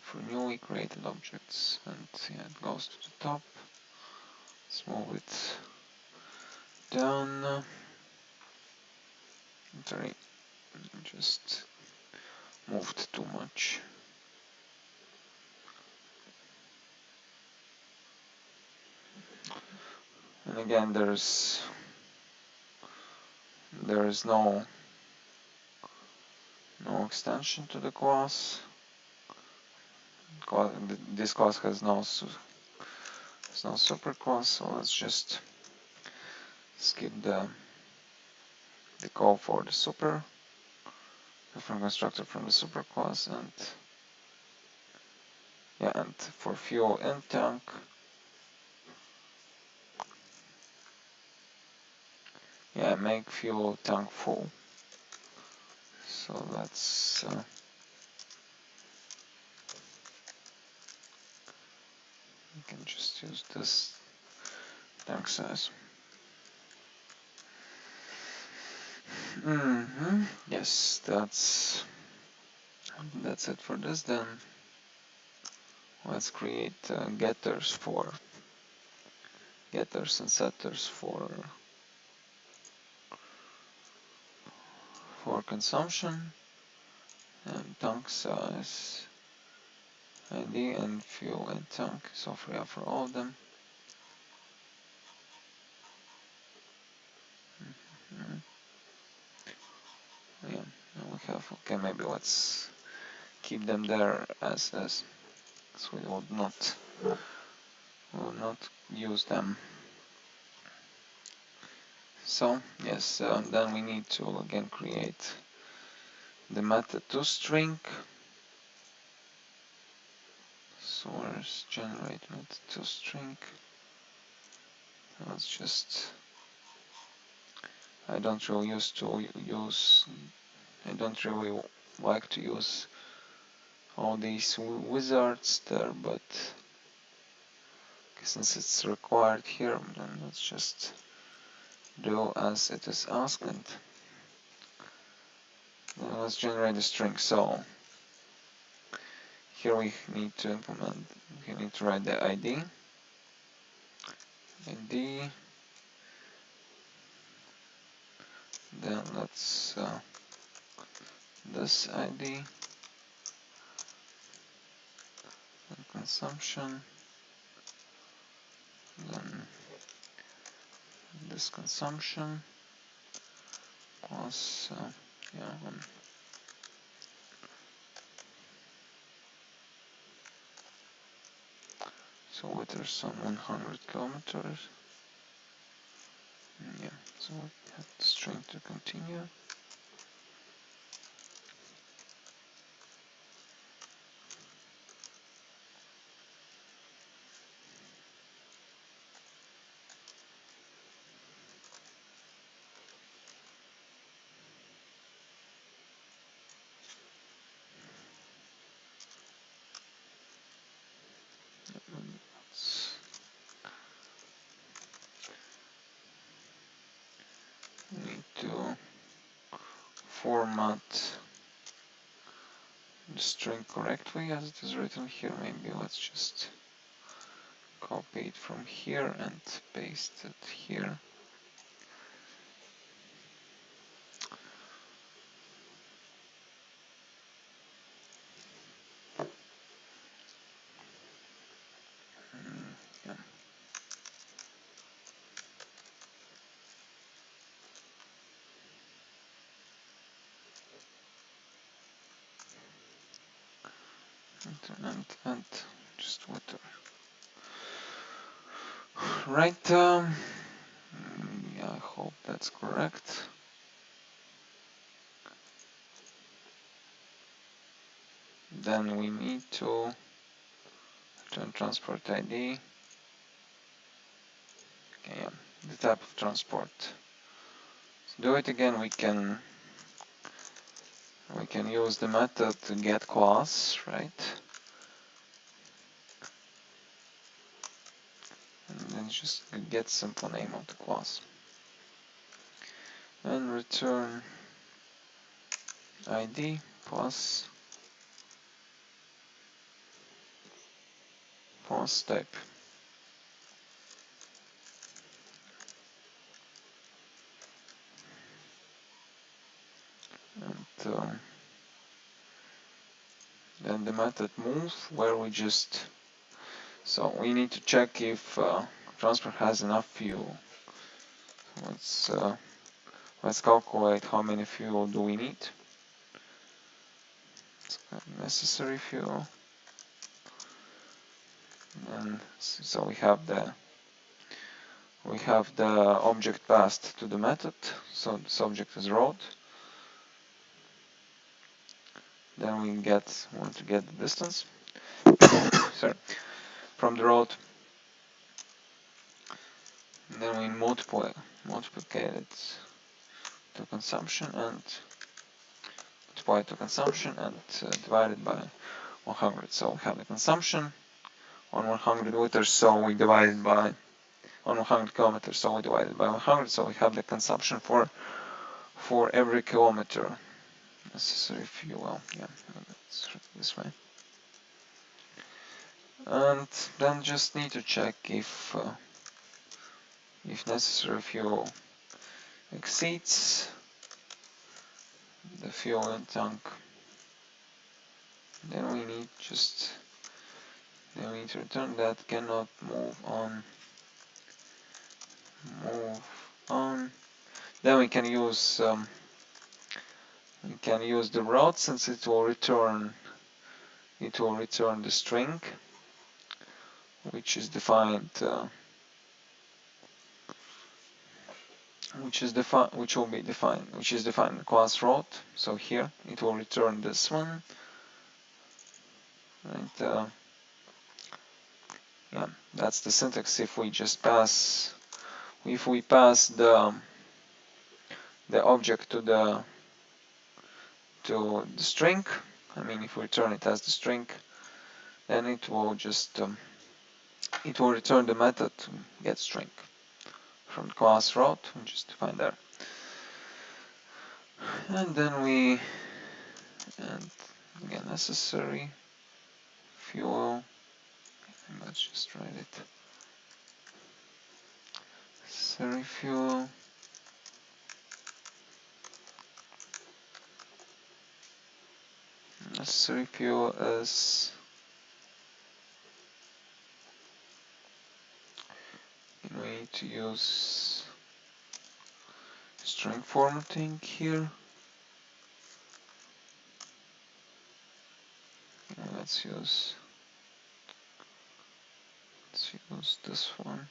for newly created objects. And yeah, it goes to the top. Let's move it down. Sorry, just moved too much. And again, there is no extension to the class. This class has no superclass, so let's just skip the call for the different constructor from the superclass, and yeah, and for fuel in tank, yeah, make fuel tank full. So let's you can just use this tank size. Yes, that's it for this. Then let's create getters and setters for consumption and tank size, ID, and fuel and tank. So for all of them. Yeah, and we have, okay, maybe let's keep them there as so we will not use them. So yes, then we need to again create the method toString. So where's generate method toString? Let's just, I don't really like to use all these wizards there, but since it's required here, then let's just do as it is asked, and let's generate a string. So here we need to write the ID, then let's this ID, and consumption, then this consumption plus so withers on 100 kilometers. Yeah, so we have the string to continue. We need to format the string correctly as it is written here. Maybe let's just copy it from here and paste it here. Yeah. And just water. Right. Yeah, I hope that's correct. Then we need to return transport ID. Okay, yeah, the type of transport. To do it again, we can use the method to get class, right? And then just get simple name of the class. And return ID plus type. And then the method move, where we just, so we need to check if transport has enough fuel. Let's calculate how many fuel do we need. Necessary fuel, and so we have the object passed to the method, so this object is road. Then we want to get the distance sorry, from the road. And then we multiply it to consumption and divide it by 100. So we have the consumption on 100 liters, so we divide it by on 100 kilometers, so we divide it by 100. So we have the consumption for every kilometer. Necessary fuel. Yeah, let's write it this way. And then just need to check if necessary fuel exceeds the fuel in tank. Then we need to return that cannot move on. Then we can use the route, since it will return the string which is defined which is defined in the class route. So here it will return this one, and yeah, that's the syntax. If we pass the object to the to the string, I mean if we return it as the string, then it will just it will return the method getString from the class route, we just define there. And then we and again necessary fuel. Let's just write it. Necessary fuel. Necessary fuel is we need to use string formatting here. Let's use this one.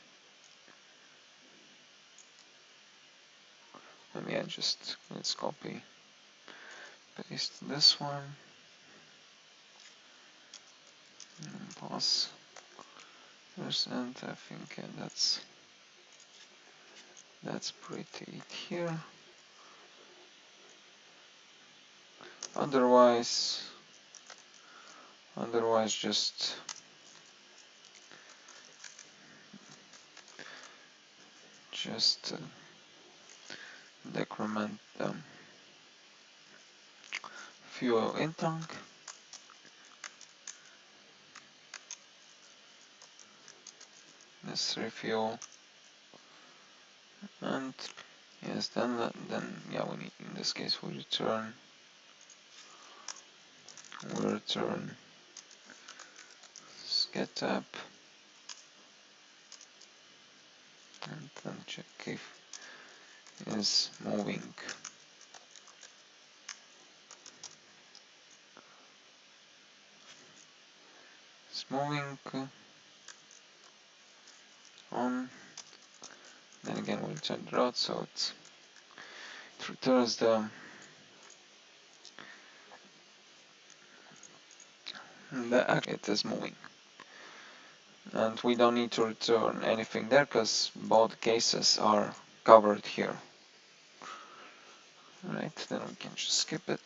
And yeah, just let's copy paste this one and pause this, and I think that's pretty it here. Otherwise just decrement the fuel in tank. Necessary fuel, and yes, then yeah, we need, in this case we return getApp, and then check if is moving. It's moving on. Then again we'll return the route, so it returns the it is moving. And we don't need to return anything there because both cases are covered here. Right, then we can just skip it.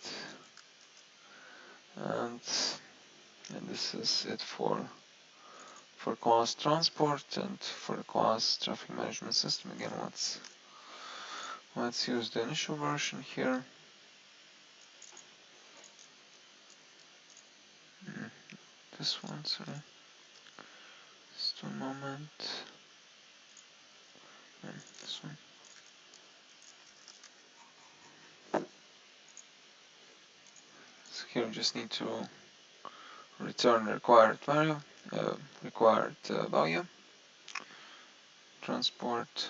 And this is it for class transport. And for the class traffic management system, again let's use the initial version here. This one, sorry. Just one moment. This one. So here we just need to return the required value, value. Transport,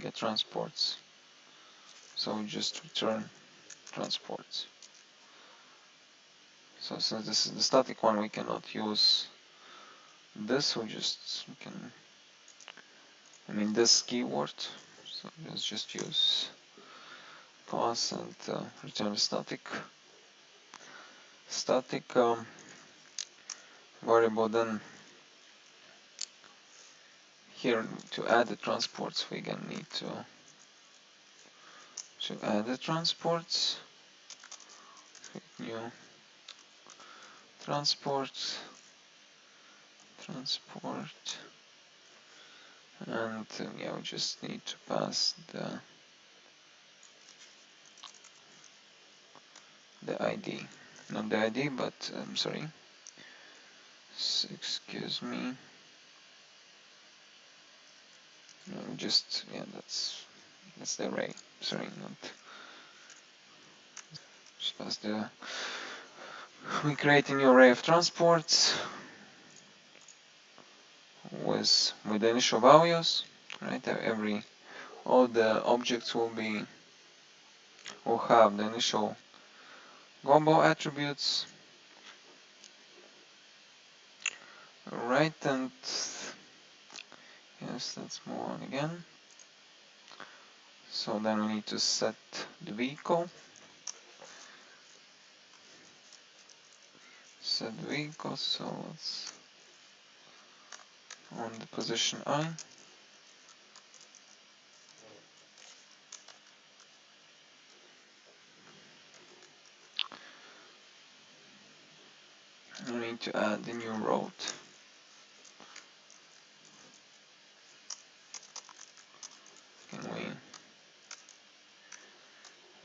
get transports. So we just return transports. So since this is the static one, we cannot use this. We can, I mean this keyword. So let's just use class and return the static variable. Then here to add the transports, we again need to add the transports. New transport, and yeah, we just need to pass the ID, not the ID, but I'm sorry. Excuse me. No, just yeah, that's the array. Sorry, not. Just pass the. We create a new array of transports with the initial values, right? All the objects will have the initial global attributes, right? And yes, let's move on again. So then we need to set the vehicle. Set vehicle, so it's on the position I. I need to add a new road. Can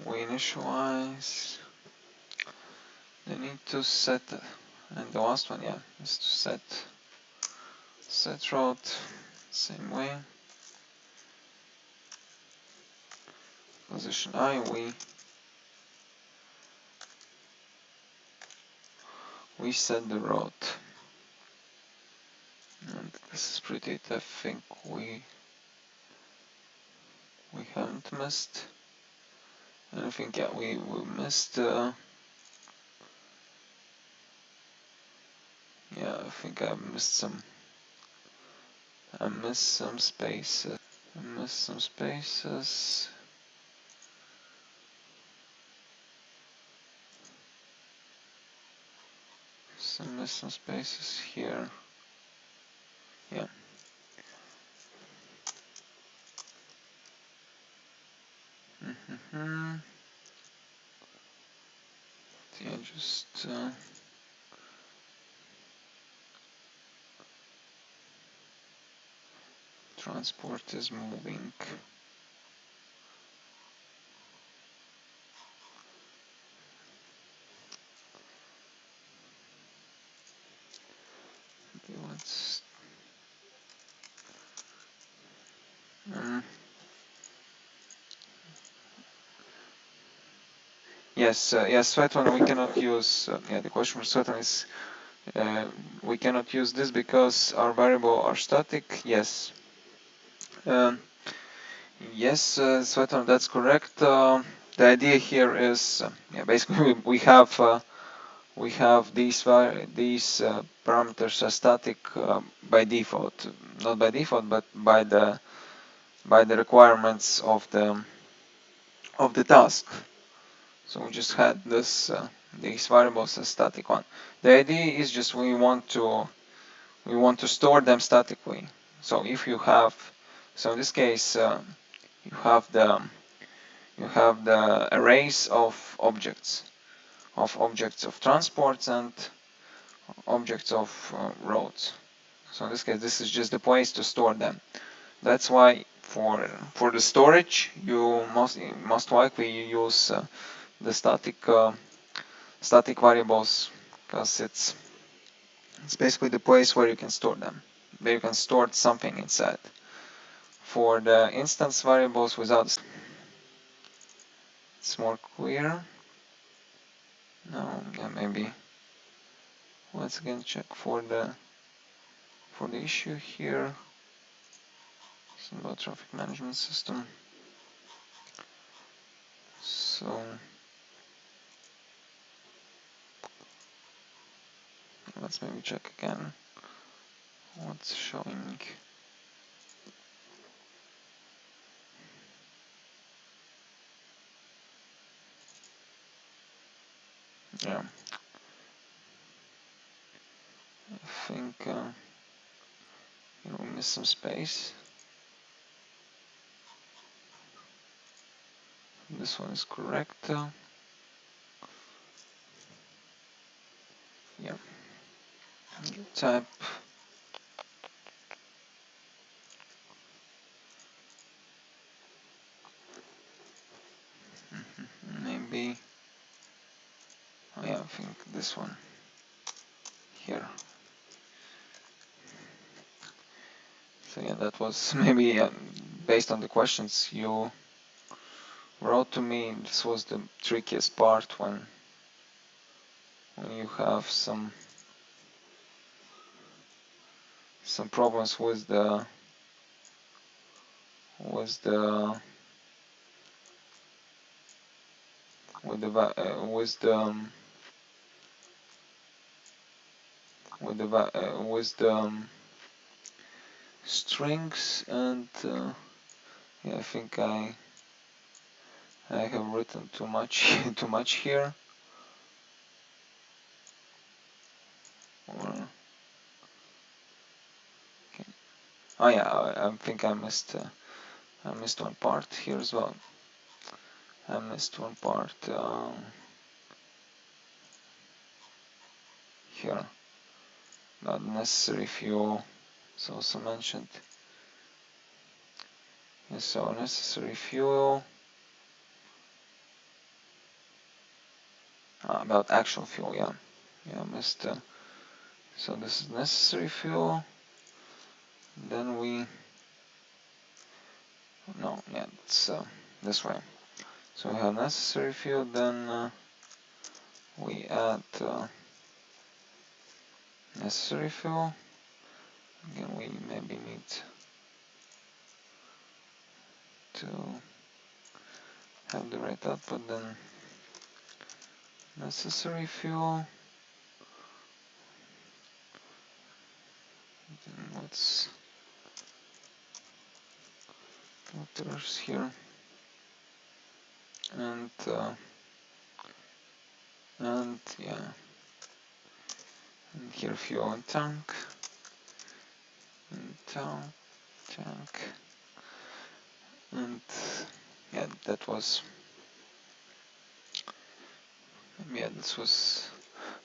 we initialize? They need to set, and the last one, yeah, is to set road, same way. Position I, we set the road. And this is pretty it. I think we haven't missed anything. Yeah, we missed. Yeah, I think I missed some. I missed some spaces. I missed some spaces. Missed some spaces here. Yeah. Yeah, just. Transport is moving. Okay, let's. Yes, yes, Svetlana, we cannot use. Yeah, the question for Svetlana is, we cannot use this because our variable are static. Yes. Um, yes, Svetlana, that's correct. The idea here is, yeah, basically we have these parameters are static by default, not by default, but by the requirements of the task. So we just had these variables as static one. The idea is just we want to store them statically. So if you have, so in this case you have the arrays of objects of transports and objects of roads. So in this case, this is just the place to store them. That's why for the storage, you most likely use the static variables, because it's basically the place where you can store them. Where you can store something inside. For the instance variables without, it's more clear. Now, yeah, maybe let's again check for the issue here. It's about traffic management system. So let's maybe check again what's showing. Yeah, I think we missed some space. This one is correct. Yeah. Type. Maybe. Oh yeah, I think this one here. So yeah, that was maybe based on the questions you wrote to me. This was the trickiest part when you have some problems with the with the with the with the with the strings, and yeah, I think I have written too much too much here. Or okay. Oh yeah, I think I missed one part here as well. I missed one part here. not necessary fuel is also mentioned. And so necessary fuel, about actual fuel, yeah, missed. So this is necessary fuel. Then it's this way. So we have necessary fuel, then we add necessary fuel. Again, we maybe need to have the right output, then necessary fuel. Then let's filters here, and yeah, and here fuel and tank, and tank, and yeah, this was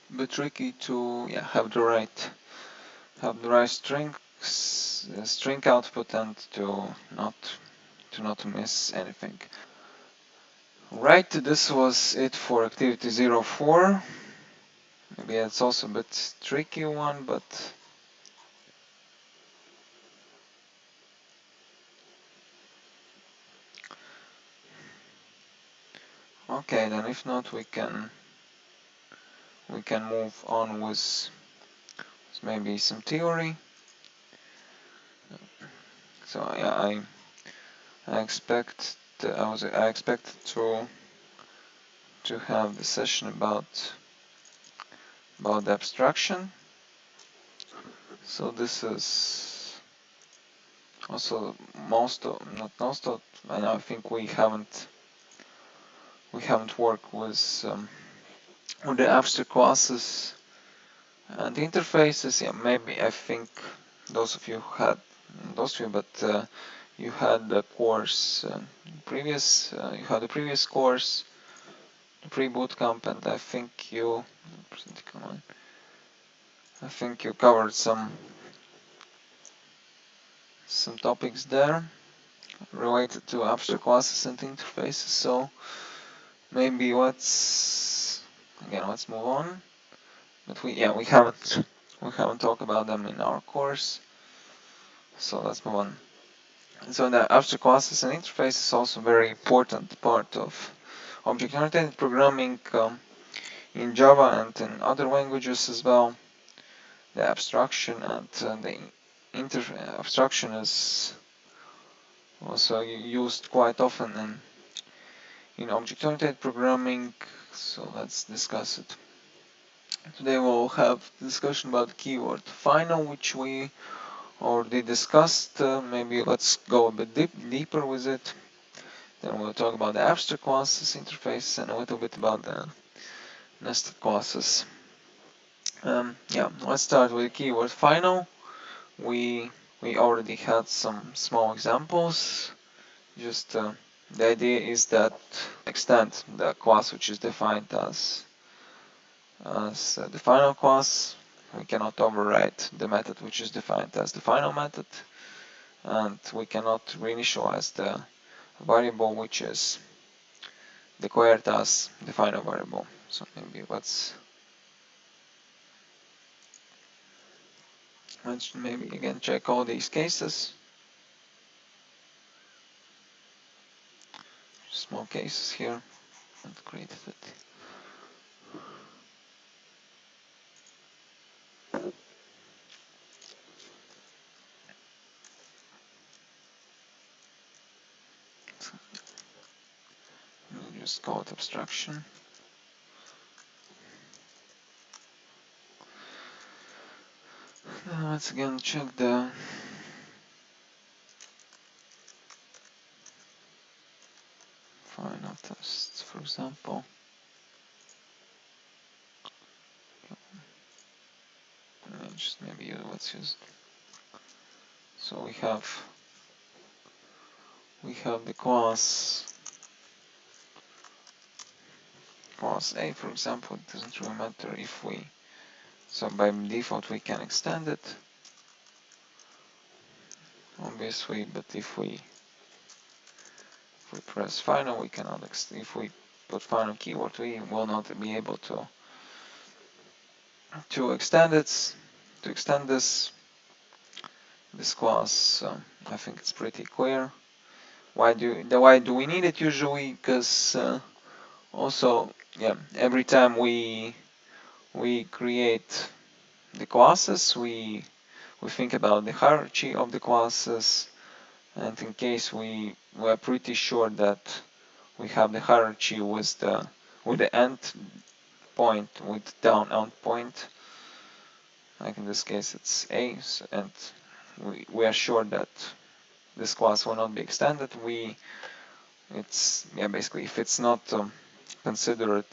a bit tricky to have the right string output and to not miss anything. Right, this was it for activity 04. Maybe it's also a bit tricky one, but okay, then if not, we can move on with maybe some theory. So yeah, I expected to have the session about the abstraction. So this is also I think we haven't worked with the abstract classes and interfaces. Yeah, maybe I think those of you had but you had the course you had the previous course, the pre-bootcamp, and I think you covered some topics there related to abstract classes and interfaces. So maybe let's move on. But we haven't talked about them in our course. So let's move on. So the abstract classes and interfaces is also a very important part of object-oriented programming in Java and in other languages as well. The abstraction and the abstraction is also used quite often in object-oriented programming. So let's discuss it. Today we'll have a discussion about the keyword final, which we already discussed. Maybe let's go a bit deeper with it. Then we'll talk about the abstract classes interface and a little bit about the nested classes. Let's start with the keyword final. We already had some small examples. Just the idea is that extend the class which is defined as the final class. We cannot override the method which is defined as the final method, and we cannot reinitialize the variable which is declared as the final variable. So maybe let's maybe again check all these cases. Small cases here and created it. We'll just call it abstraction. Let's again check the final tests, for example. Just maybe let's use. So we have the class A, for example. It doesn't really matter if we So by default we can extend it, obviously, but if we press final, we cannot if we put final keyword, we will not be able to extend it, to extend this class. I think it's pretty clear. Why do we need it usually? Because also, yeah, every time we create the classes, we think about the hierarchy of the classes, and in case we are pretty sure that we have the hierarchy with the end point, with down end point, like in this case it's A, and we are sure that this class will not be extended. It's basically, if it's not considered,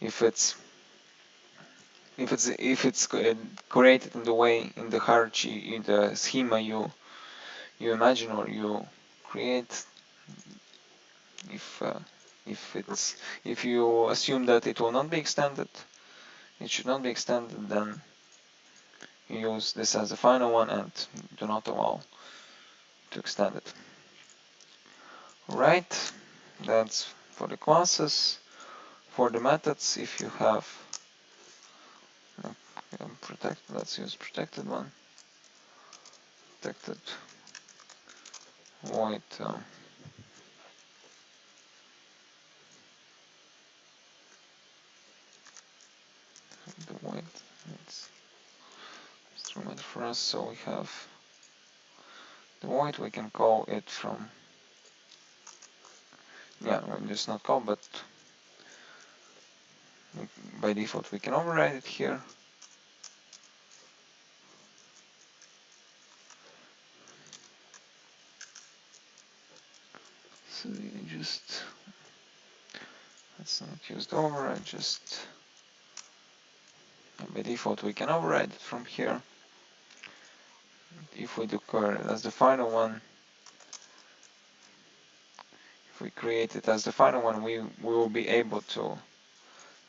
if it's created in the way, in the hierarchy, in the schema you imagine or you create, if if you assume that it will not be extended, it should not be extended, then you use this as the final one and do not allow to extend it. Right, that's for the classes. For the methods, if you have protected, let's use protected one. Protected void the void, it's instrument for us, so we have the void. We can call it from, we just not call, but by default we can override it here. So you just, let's not use the override, just by default we can override it from here. If we declare it as the final one, if we create it as the final one, we will be able to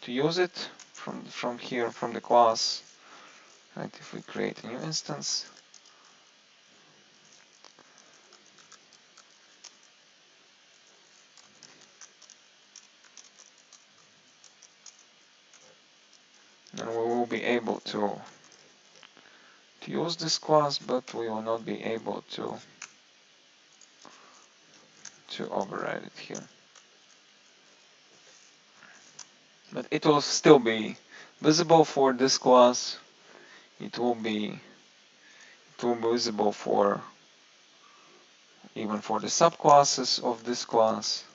use it from here, from the class. Right, if we create a new instance, then we will be able to use this class, but we will not be able to override it here. But it will still be visible for this class. It will be visible for even for the subclasses of this class.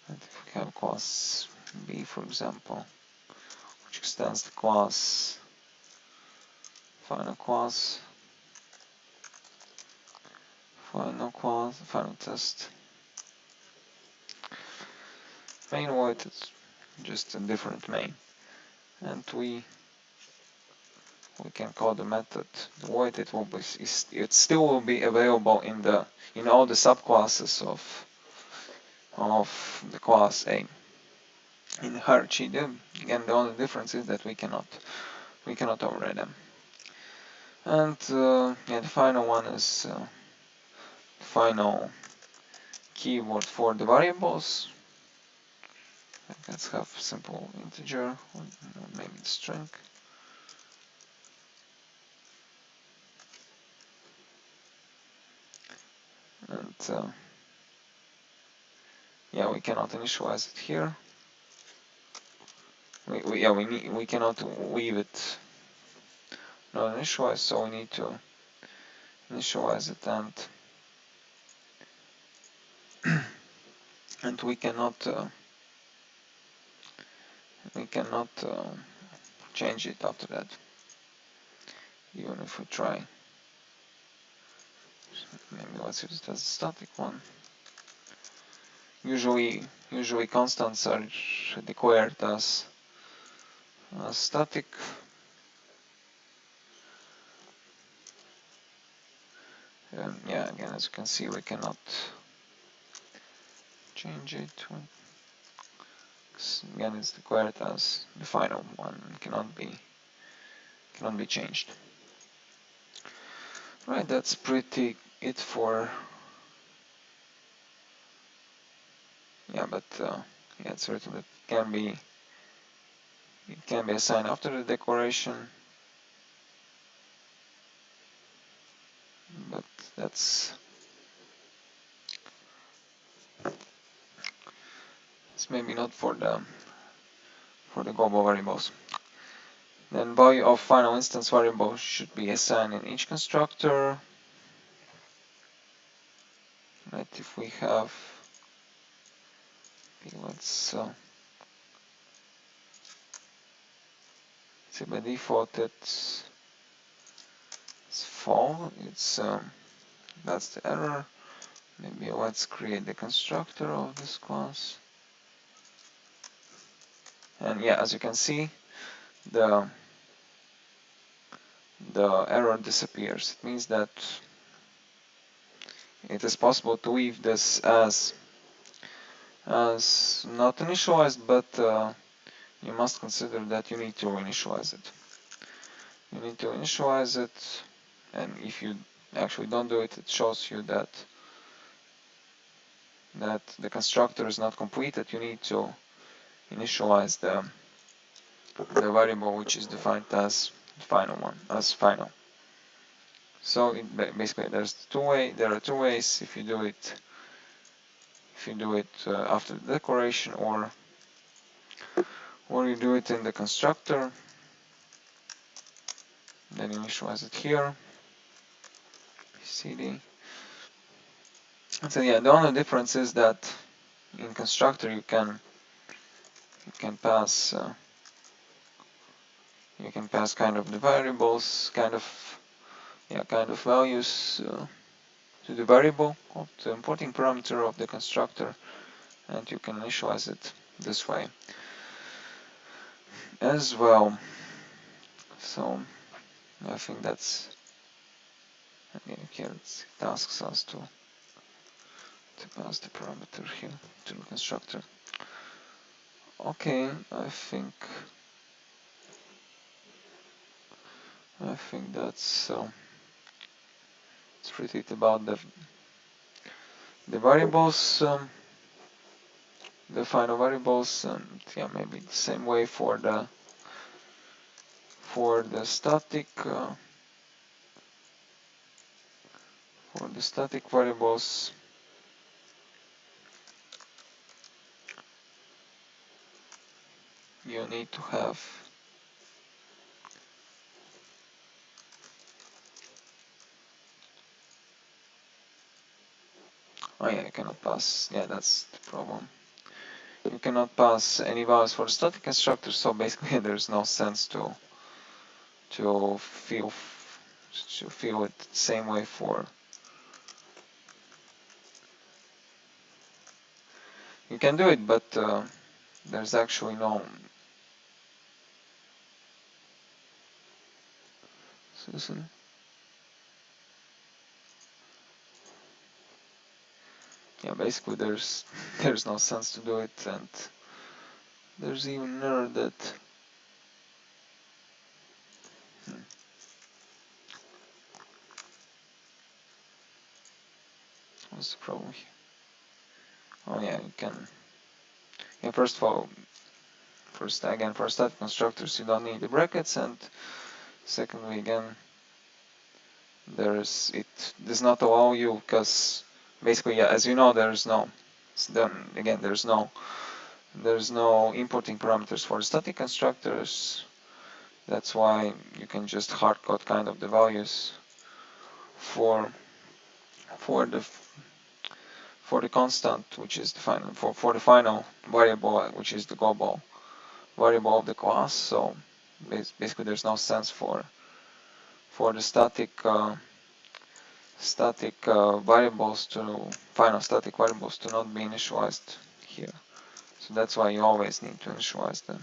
And if we have class B, for example, which extends the class final class, final test. Main void is just a different main, and we can call the method the void. It still will be available in all the subclasses of the class A in the hierarchy. Again, the only difference is that we cannot override them. And the final one is final keyword for the variables. Let's have simple integer, or maybe string. And we cannot initialize it here. We cannot leave it not initialized, so we need to initialize it, and we cannot change it after that, even if we try. Maybe let's use it as a static one. Usually constants are declared as static. Again, as you can see, we cannot change it. Again, it's declared as the final one and cannot be cannot be changed. Right, that's pretty it for, yeah, but yeah, it's written that it can be assigned after the declaration, but that's it's maybe not for the global variables. Then value of final instance variable should be assigned in each constructor. Right, if we have, okay, let's see, by default it's fall. That's the error. Maybe let's create the constructor of this class. And yeah, as you can see, the error disappears. It means that it is possible to leave this as not initialized, but you must consider that you need to initialize it. You need to initialize it, and if you actually don't do it, it shows you that the constructor is not completed. You need to initialize the variable which is defined as final. So basically, there are two ways. If you do it after the declaration, or you do it in the constructor, then initialize it here, cd. And so yeah, the only difference is that in constructor you can pass kind of the variables, kind of values to the variable of the importing parameter of the constructor, and you can initialize it this way as well. So I think that's, again, here it asks us to pass the parameter here to the constructor. Okay, I think that's it's pretty it about the variables, the final variables, and yeah, maybe the same way for the static variables. You need to have oh yeah, you cannot pass, yeah, that's the problem. You cannot pass any values for the static constructor, so basically there's no sense to fill it the same way for. You can do it, but there's actually no. Susan? Yeah, basically there's no sense to do it, and there's even an error that. What's the problem here? Oh yeah, you can. Yeah, first of all, for static constructors you don't need the brackets, and secondly again, it does not allow you, because basically, yeah, as you know, there's no importing parameters for static constructors. That's why you can just hardcode kind of the values for the constant, which is the final for the final variable, which is the global variable of the class. So basically, there's no sense for the static variables final static variables to not be initialized here. So that's why you always need to initialize the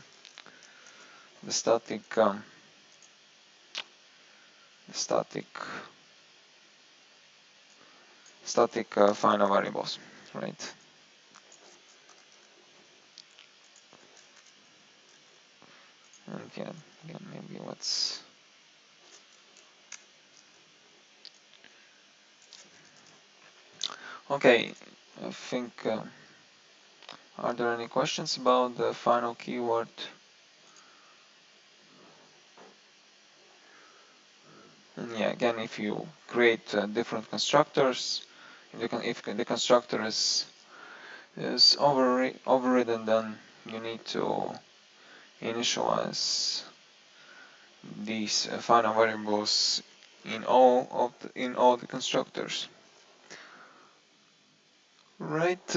static final variables, right? And yeah, again, maybe let's Okay, I think, are there any questions about the final keyword? And yeah, again, if you create different constructors, if the constructor is overridden, then you need to initialize these final variables in all the constructors. Right.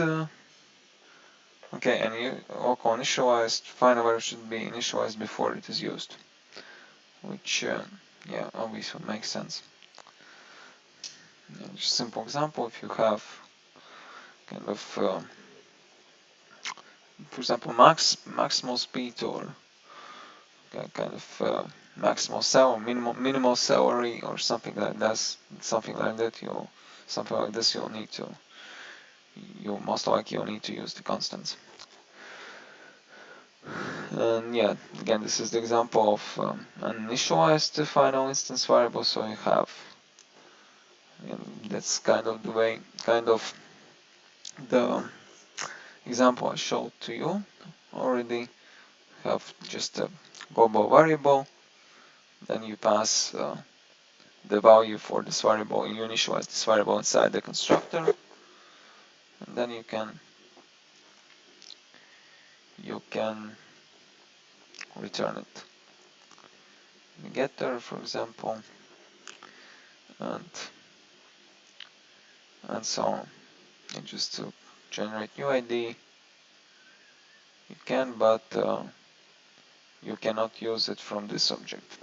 Okay, and local initialized final value should be initialized before it is used, which yeah, obviously makes sense. Yeah, just a simple example: if you have kind of, for example, maximal speed or kind of maximal minimal salary or something like that, you'll need to, you'll most likely you'll need to use the constants. And yeah, again, this is the example of an initialized final instance variable. So you have, that's kind of the example I showed to you already. Have just a global variable, then you pass the value for this variable, you initialize this variable inside the constructor, and then you can return it in the getter, for example, and so on. And just to generate new ID, you can, but you cannot use it from this object.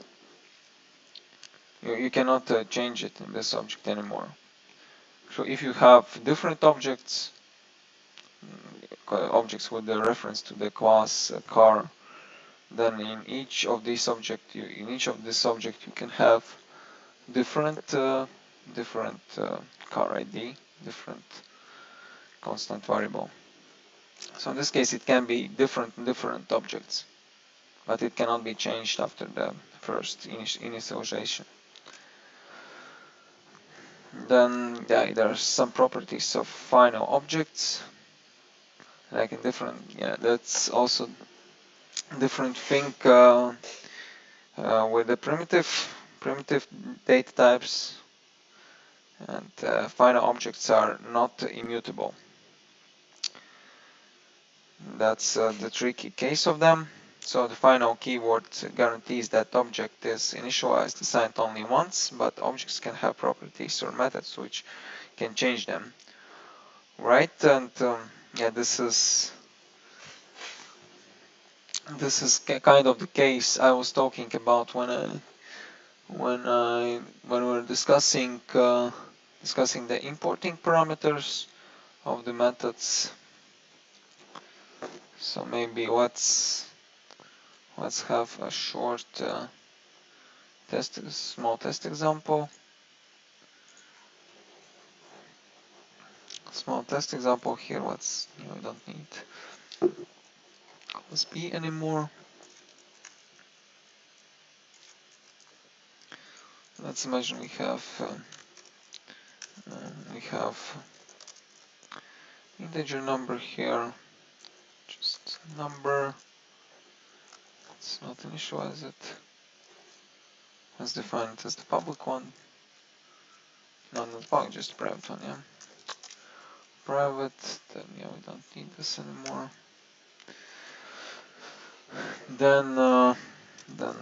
You cannot change it in this object anymore. So if you have different objects, objects with the reference to the class car, then in each of these objects, you can have different car ID, different constant variable. So in this case, it can be different objects, but it cannot be changed after the first initialization. Then yeah, there are some properties of final objects, like in different, yeah, that's also different thing with the primitive data types, and final objects are not immutable. That's the tricky case of them. So the final keyword guarantees that object is initialized, assigned only once, but objects can have properties or methods which can change them. Right, and yeah, this is kind of the case I was talking about when we were discussing the importing parameters of the methods. So maybe let's have a short small test example. Small test example here. We don't need class B anymore. Let's imagine we have integer number here, just a number. Let's not initialize it. Let's define it as the public one. No, not public, just private one, yeah. Private, then yeah, we don't need this anymore. Then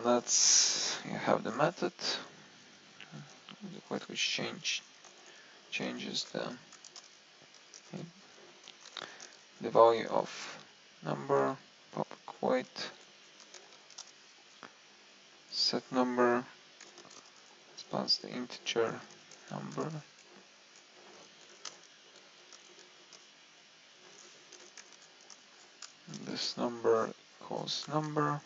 let's have the method which changes the value of number, public void, set number, plus the integer number. This number equals number.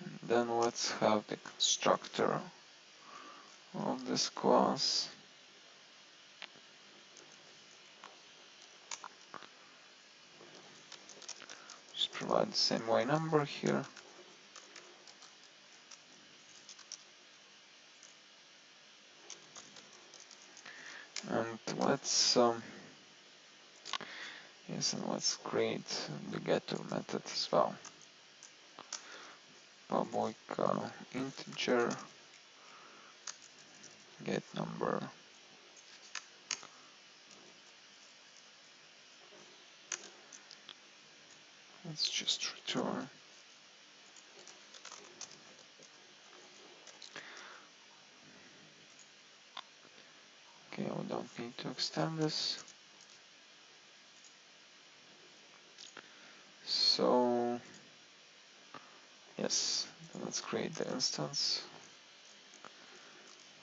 And then let's have the constructor of this class. Just provide the same way number here. let's create the getter method as well. Public integer get number. Let's just return. Okay, we don't need to extend this. So yes, let's create the instance.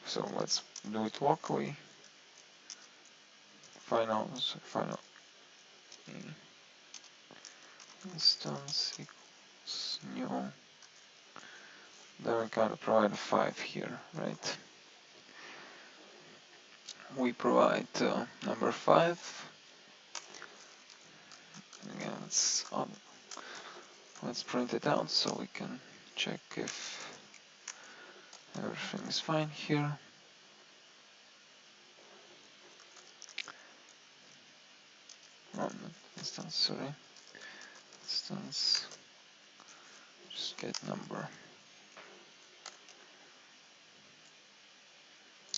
So let's do it locally. Final instance equals new. Then we kind of provide a 5 here, right? We provide number 5. Again, let's print it out so we can check if everything is fine here. Oh, not instance, sorry. Instance, just get number.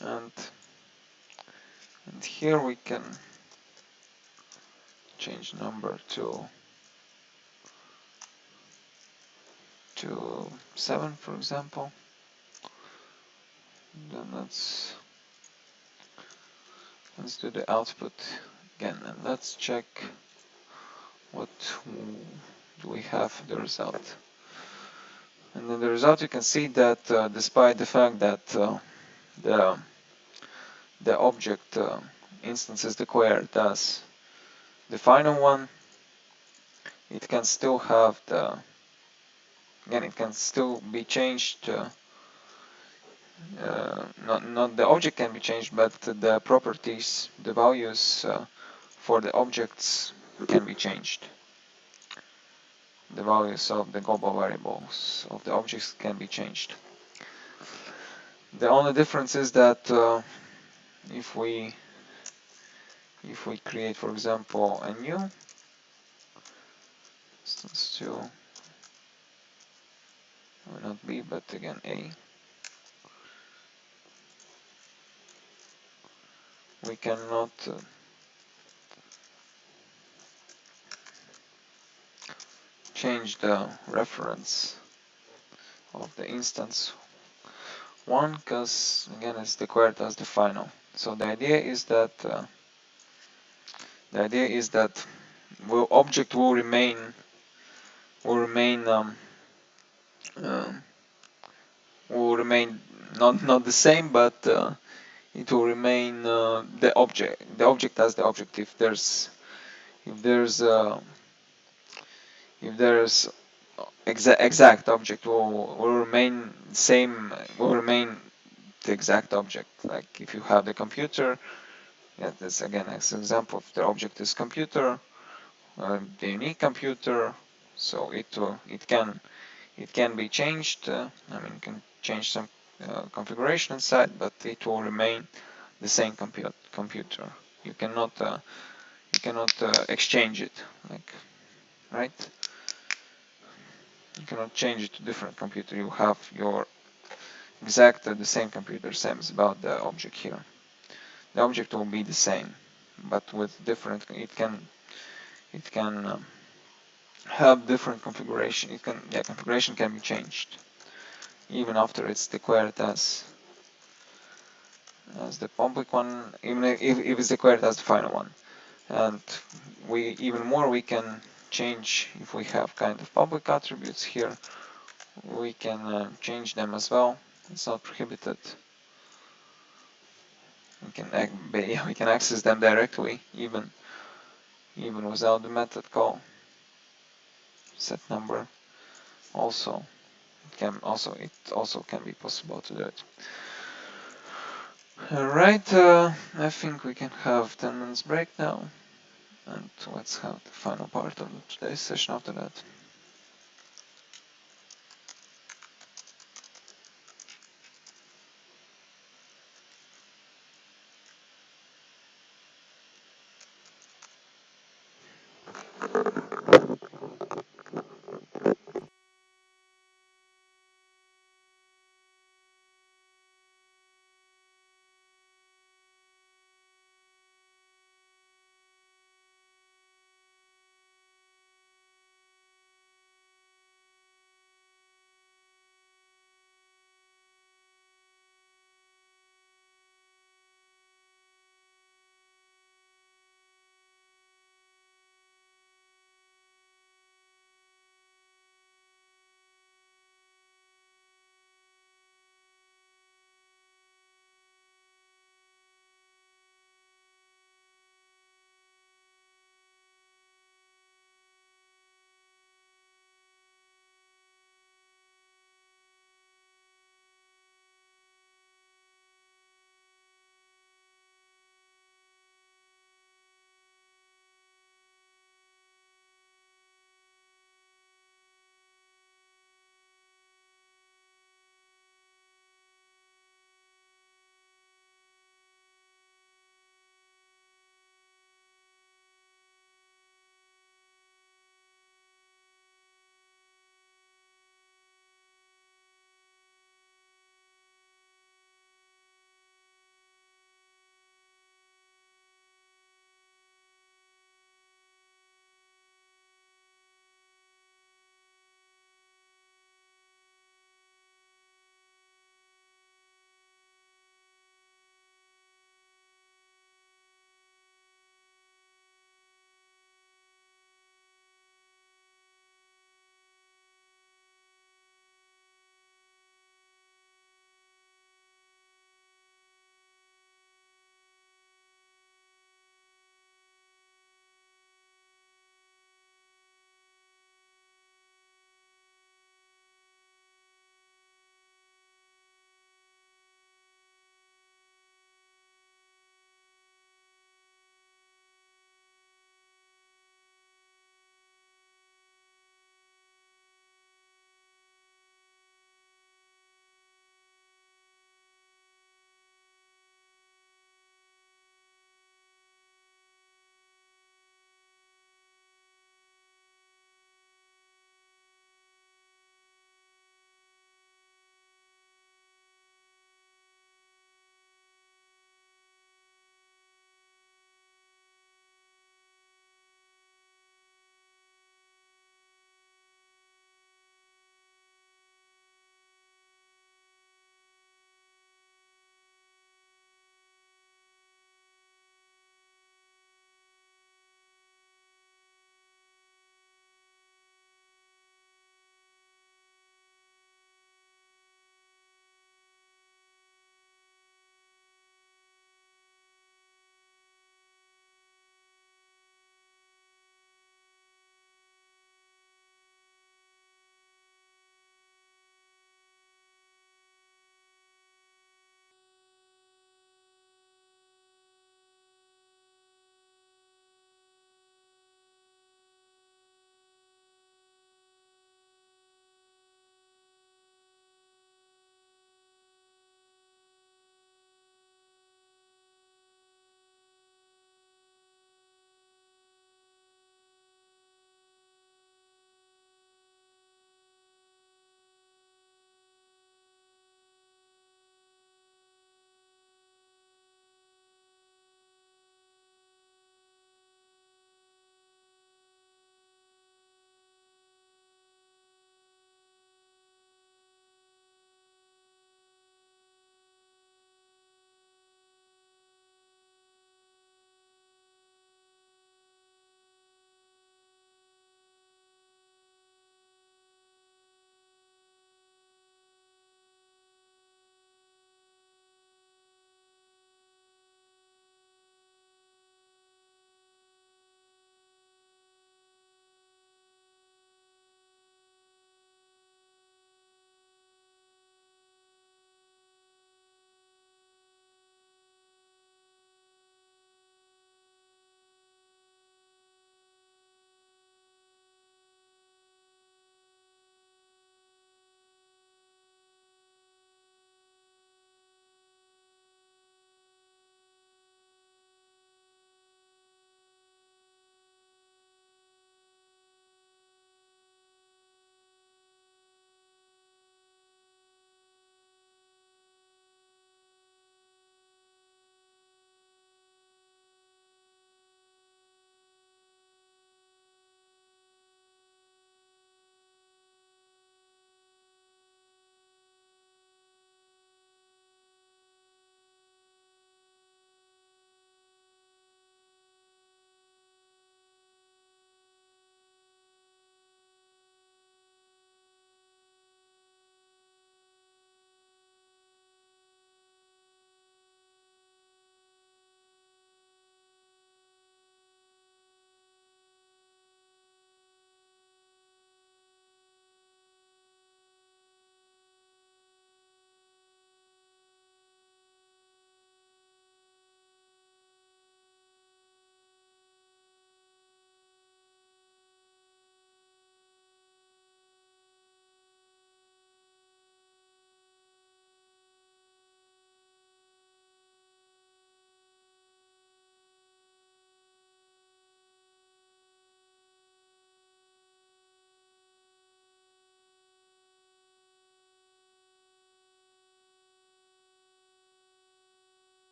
And here we can change number to 7, for example. Then let's do the output again, and let's check what do we have the result. And in the result you can see that despite the fact that the object instance is declared as the final one, it can still have it can still be changed. Not the object can be changed, but the properties, the values for the objects can be changed. The values of the global variables of the objects can be changed. The only difference is that if we create, for example, a new instance 2, or not B, but again A, we cannot change the reference of the instance 1 because again it's declared as the final. So the idea is that object will remain um, not the same, but it will remain the object as the object. If there's exact object will remain same, will remain the exact object. Like if you have the computer, yeah, this again as an example. If the object is computer, the unique computer, so it can be changed. I mean, you can change some configuration inside, but it will remain the same computer. You cannot exchange it, like, right? You cannot change it to different computer. You have your the same computer. Same as about the object here. The object will be the same, but with different. It can have different configuration. Configuration can be changed even after it's declared as the public one, even if it's declared as the final one. And we can change if we have kind of public attributes here. We can change them as well. It's not prohibited. We can access them directly, even without the method call. Set number. Also, it also can be possible to do it. Alright, I think we can have 10 minutes break now, and let's have the final part of today's session after that.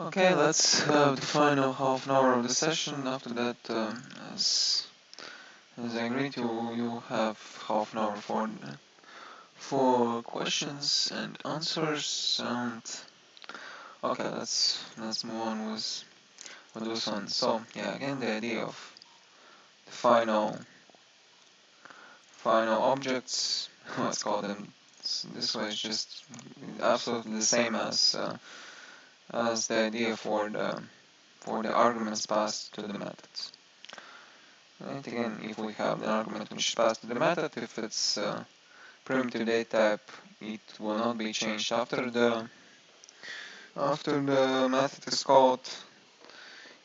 Okay, let's have the final half an hour of the session. After that, as I agreed, you have half an hour for questions and answers. And okay, let's move on with this one. So yeah, again, the idea of the final objects. Let's call them this way. Is just absolutely the same as the idea for the arguments passed to the methods. Right? Again, if we have an argument which is passed to the method, if it's primitive data type, it will not be changed after the method is called.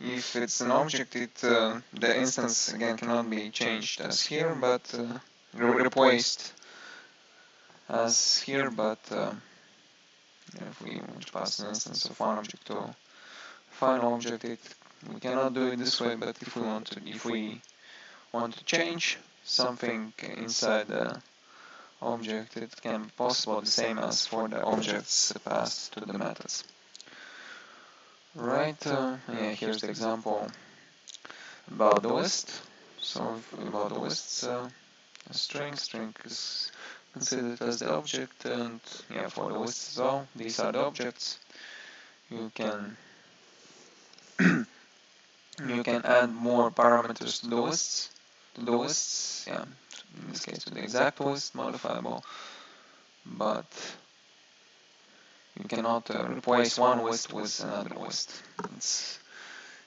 If it's an object, the instance again cannot be changed as here, but replaced as here. But if we want to pass an instance of one object to a final object, we cannot do it this way. But if we want to change something inside the object, it can be possible the same as for the objects passed to the methods. Right, yeah, here's the example about the list. So about the lists, a string is considered as the object, and yeah, for the lists as well, these are the objects. You can you can add more parameters to the lists. Yeah, in this case to the exact list modifiable, but you cannot replace one list with another list.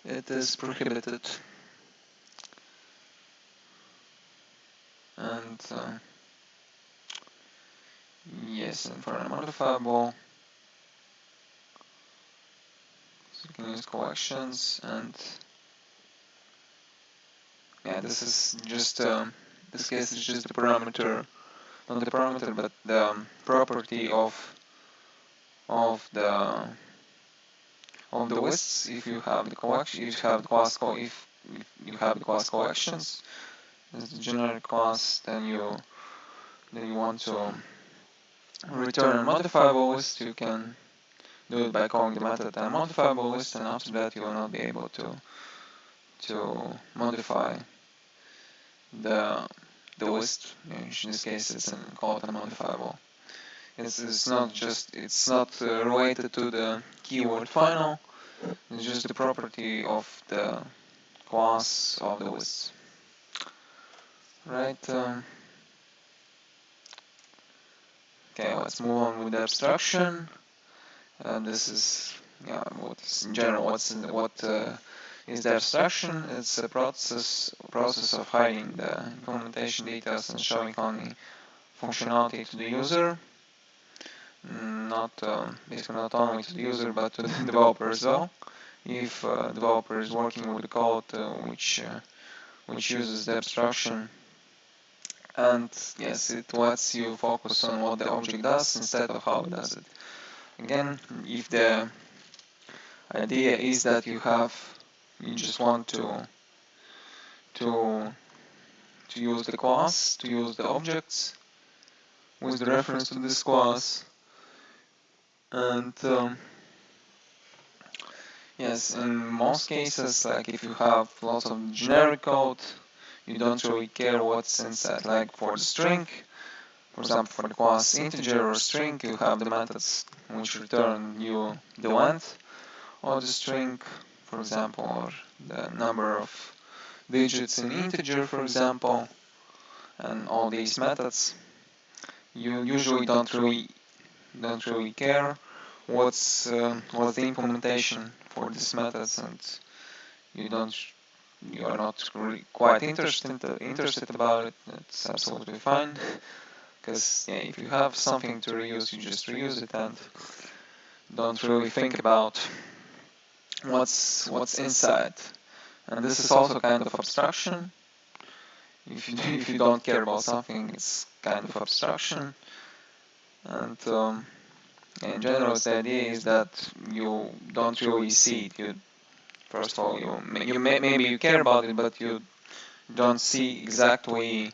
It is prohibited. And yes, and for unmodifiable, so you can use collections, and yeah, this is just this case is just the parameter, not the parameter, but the property of the lists. If you have the collection, if you have the class if you have the class collections as the generic class, then you want to return a modifiable list. You can do it by calling the method unmodifiable list, and after that you will not be able to modify the list. In this case, it's called unmodifiable. It's not related to the keyword final. It's just the property of the class of the list. Right. Okay, let's move on with the abstraction. This is what's in general what is the abstraction. It's a process of hiding the implementation details and showing only functionality to the user. Basically not only to the user but to the developer as well. If developer is working with the code which uses the abstraction, and yes, it lets you focus on what the object does instead of how it does it. Again, if the idea is that you just want to use the class, to use the objects with the reference to this class, and yes, in most cases, like if you have lots of generic code, you don't really care what's inside. Like for the string, for example, for the class integer or string, you have the methods which return you the length of the string, for example, or the number of digits in integer, for example, and all these methods. You usually don't really care what's the implementation for these methods, and you are not really quite interested about it. That's absolutely fine, because yeah, if you have something to reuse, you just reuse it and don't really think about what's inside. And this is also kind of abstraction. If you don't care about something, it's kind of abstraction. And in general, the idea is that you don't really see it. First of all, maybe you care about it, but you don't see exactly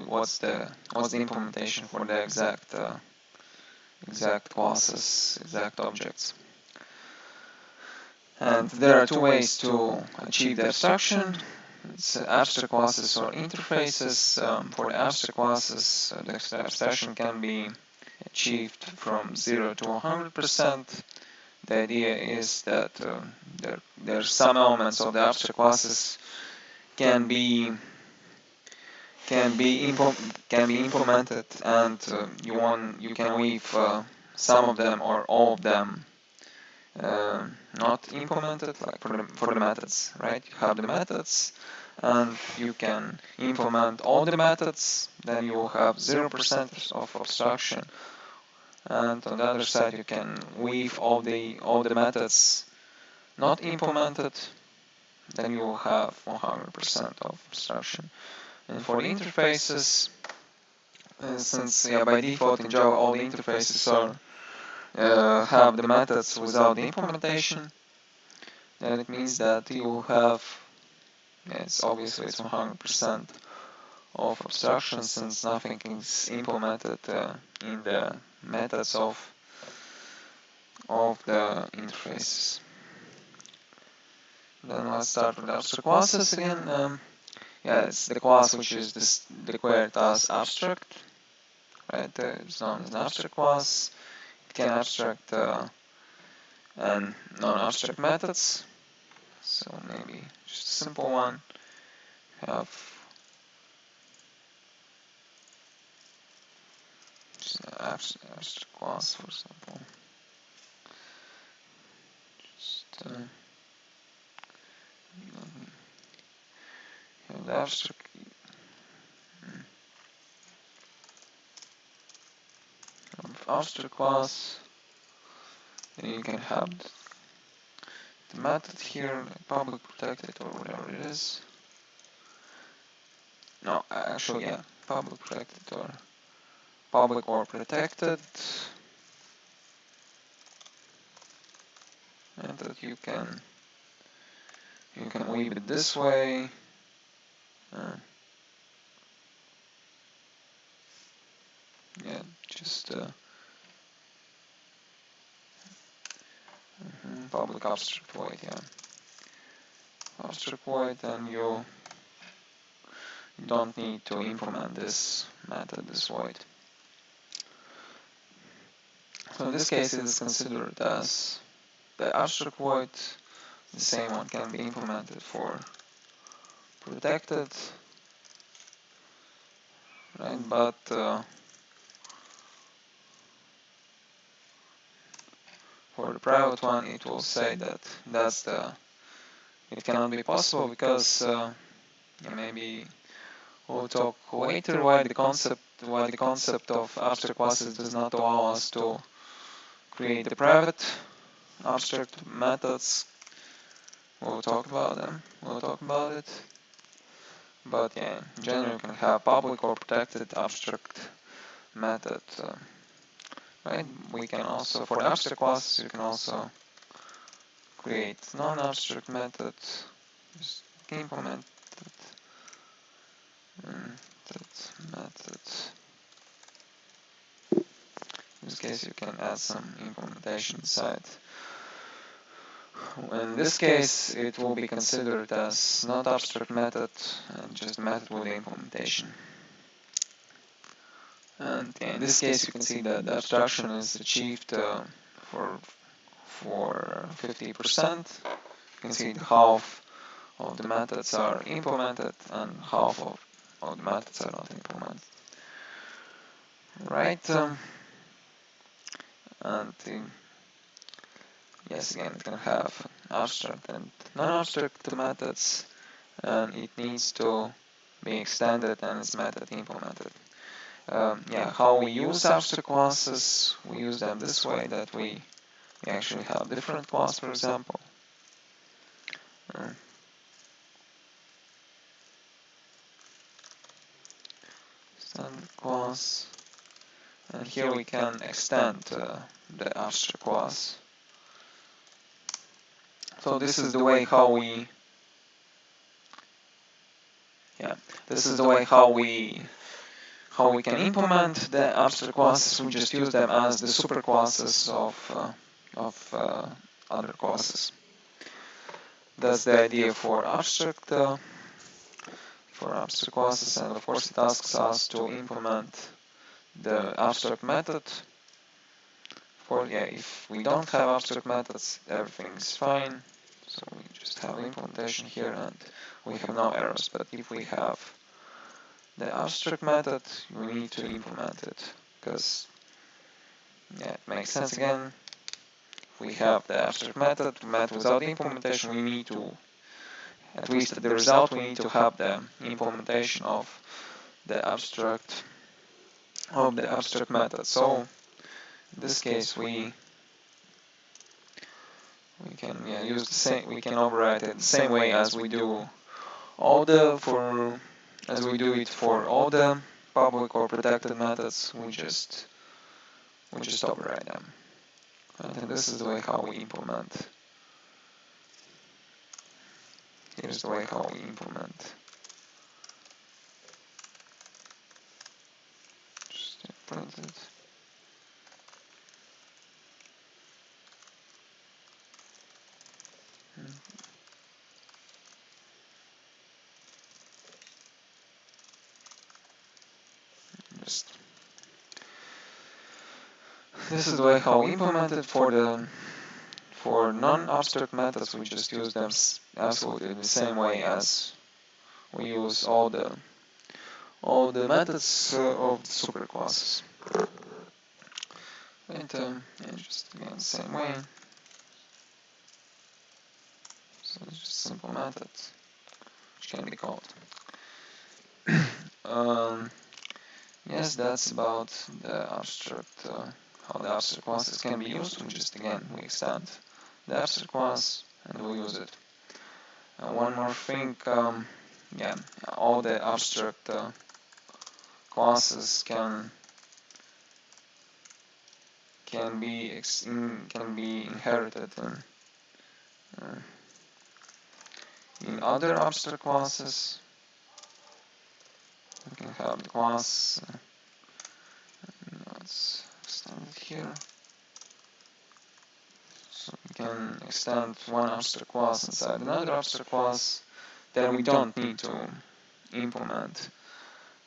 what's the implementation for the exact classes, exact objects. And there are two ways to achieve the abstraction. It's abstract classes or interfaces. For the abstract classes, the abstraction can be achieved from 0 to 100%. The idea is that there are some elements of the abstract classes can be implemented, and you can leave some of them or all of them not implemented, like for the methods, right? You have the methods, and you can implement all the methods. Then you will have 0% of abstraction. And on the other side, you can leave all the methods not implemented. Then you will have 100% of abstraction. And for the interfaces, since by default in Java all the interfaces are have the methods without the implementation, then it means that you will have, it's 100% of abstraction, since nothing is implemented in the methods of the interfaces. Then let's start with abstract classes again. It's the class which is declared as abstract, right? It's known as an abstract class. It can abstract and non-abstract methods. So maybe just a simple one. Have just an abstract class, for example. Just have the abstract class. Then you can have the method here, like public protected or whatever it is. No, actually, yeah, public protected or public or protected. And that you can leave it this way. Yeah, just public abstract void, yeah. Abstract void, and you don't need to implement this method, this void. So in this case it is considered as the abstract void. The same one can be implemented for protected, right? But for the private one, it will say that it cannot be possible, because maybe we'll talk later why the concept of abstract classes does not allow us to create the private abstract methods. We'll talk about them. We'll talk about it. But yeah, in general, you can have public or protected abstract method. Right? We can also, for the abstract classes, you can also create non-abstract method. Just implement that method. In this case, you can add some implementation inside. In this case, it will be considered as not abstract method, and just a method with the implementation. And in this case, you can see that the abstraction is achieved for 50%. You can see half of the methods are implemented and half of the methods are not implemented. Right? And yes, again, it can have abstract and non-abstract methods, and it needs to be extended and its method implemented. How we use abstract classes, we use them this way, that we actually have different class, for example. Standard class, and here we can extend the abstract class. So this is the way how we can implement the abstract classes. We just use them as the superclasses of other classes. That's the idea for abstract classes, and of course it asks us to implement the abstract method. For if we don't have abstract methods, everything is fine. So we just have implementation here and we have no errors. But if we have the abstract method, we need to implement it, because it makes sense again. If we have the abstract method without the implementation, we need to, at least at the result, we need to have the implementation of the abstract method. So in this case, we can use the same. We can override it the same way as we do it for all the public or protected methods. We just override them. And this is the way how we implement. Here's the way how we implement. Just print it. This is the way how we implement it. For non-abstract methods, we just use them absolutely the same way as we use all the methods of the superclasses. And just again the same way. So it's just a simple method which can be called. Yes, that's about the abstract, how the abstract classes can be used. We just we extend the abstract class and we use it. One more thing, all the abstract classes can be inherited in other abstract classes. We can have the class. Let's extend it here. So we can extend one abstract class inside another abstract class. Then we don't need to implement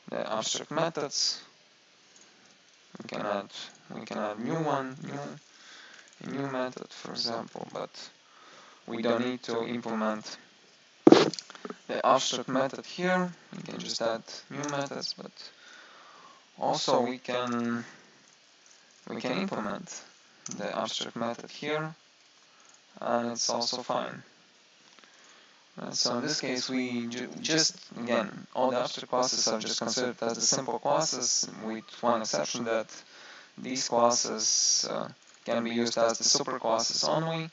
the abstract methods. We can add a new method, for example, but we don't need to implement the abstract method here. We can just add new methods, but also we can implement the abstract method here, and it's also fine. So in this case, we again, all the abstract classes are just considered as the simple classes, with one exception, that these classes can be used as the superclasses only.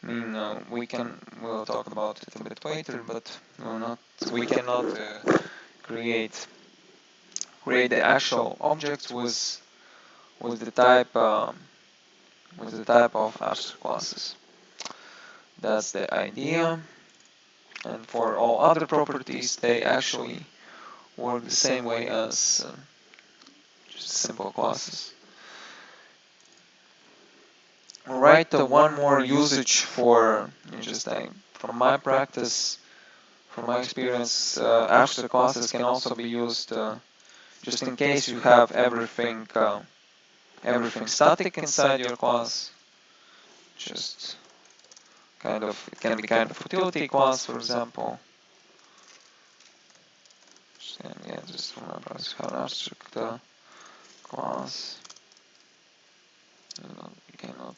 I mean, we'll talk about it a bit later, but we cannot create the actual objects with the type of abstract classes. That's the idea. And for all other properties, they actually work the same way as just simple classes. Alright, one more usage for from my practice, from my experience, abstract classes can also be used just in case you have everything static inside your class. Just it can be kind of utility class, for example. Just remember as an abstract class. You cannot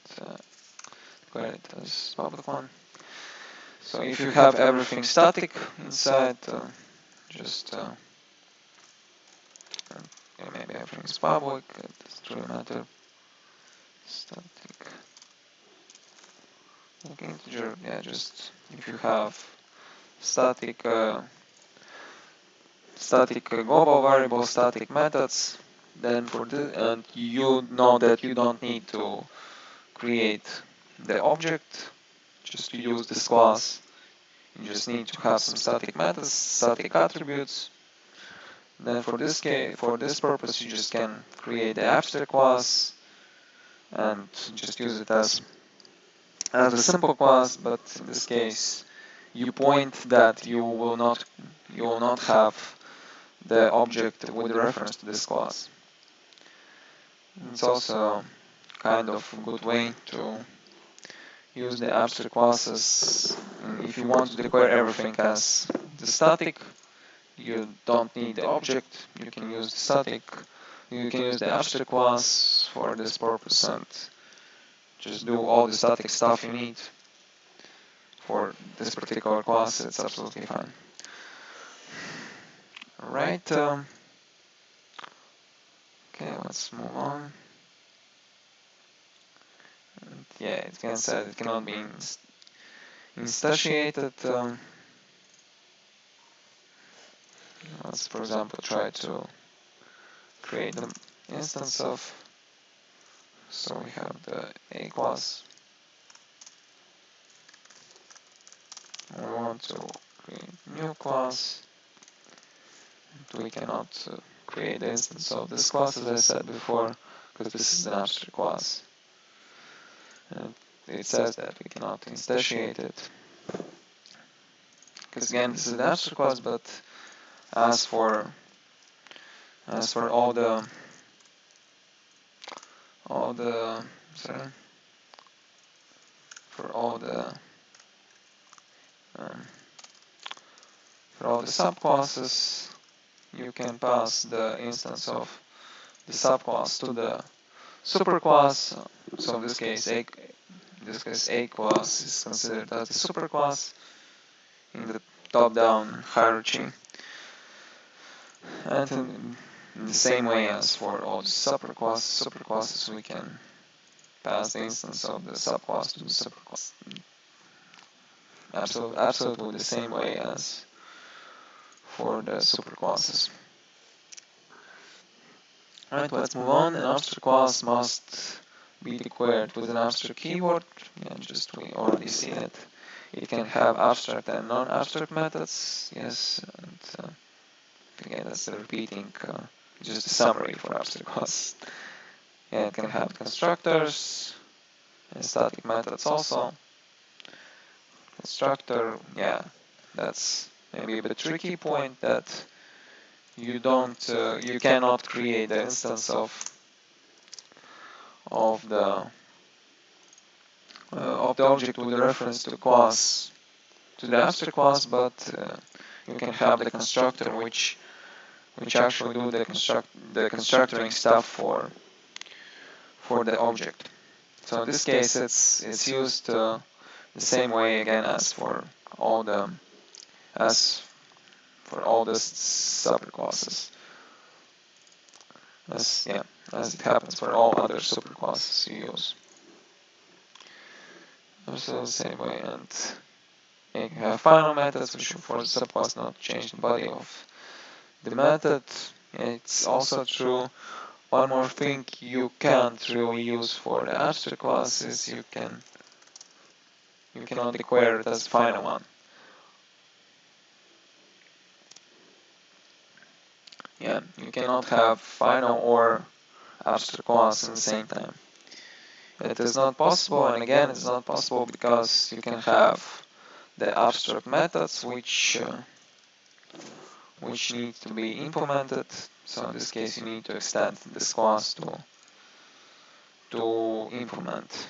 declare it as public one. So if you have everything static inside, maybe everything is public. It doesn't really matter. Static. Like integer. Just if you have static global variable, static methods, then and you know that you don't need to create the object just to use this class. You just need to have some static methods, static attributes. Then for this purpose, you just can create the abstract class and just use it as as a simple class, but in this case you point that you will not have the object with reference to this class. It's also kind of a good way to use the abstract classes. And if you want to declare everything as the static, you don't need the object, you can use the static, you can use the abstract class for this purpose and just do all the static stuff you need for this particular class. It's absolutely fine. Alright, okay, let's move on. And yeah, it can say it cannot be instantiated. Let's, for example, try to create an instance of. So we have the A class. We want to create new class. And we cannot create the instance of this class, as I said before, because this is an abstract class. And it says that we cannot instantiate it. Because again, this is an abstract class, but as for all the subclasses, you can pass the instance of the subclass to the superclass. So in this case, A class is considered as the superclass in the top-down hierarchy. And in the same way as for all the superclasses, we can pass the instance of the subclass to the superclass. Absolutely the same way as for the superclasses. Alright, let's move on. An abstract class must be declared with an abstract keyword. Yeah, just we already seen it. It can have abstract and non-abstract methods. Yes, and again, that's the repeating, just a summary for abstract class. Yeah, it can have constructors and static methods also. Constructor, yeah, that's maybe a bit tricky point that you cannot create the instance of the object with reference to class, to the abstract class, but you can have the constructor which actually do the constructoring stuff for the object. So in this case, it's used the same way again as for all the superclasses. As it happens for all other superclasses you use. Also the same way, and you have final methods which for the subclass not change the body of the method. It's also true. One more thing you can't really use for the abstract classes, you cannot declare it as the final one. Yeah, you cannot have final or abstract class at the same time. It is not possible, and again, it's not possible because you can have the abstract methods which need to be implemented. So in this case, you need to extend this class to implement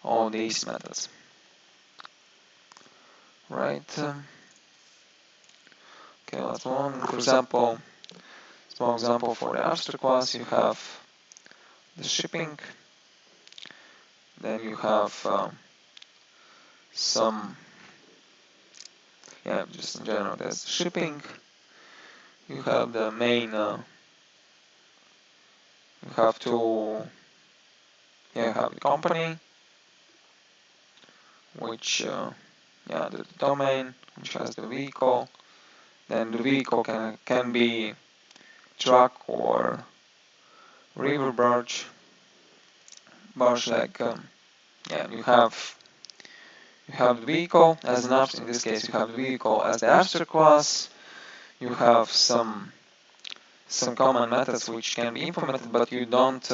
all these methods. Right. Okay, let's move on. For example, small example for the abstract class, you have the shipping. Then you have just in general, there's shipping. You have the main, you have the company, which, the domain, which has the vehicle. Then the vehicle can be truck or river barge like, you have the vehicle as an abstract. In this case, you have the vehicle as the abstract class. You have some common methods which can be implemented, but you don't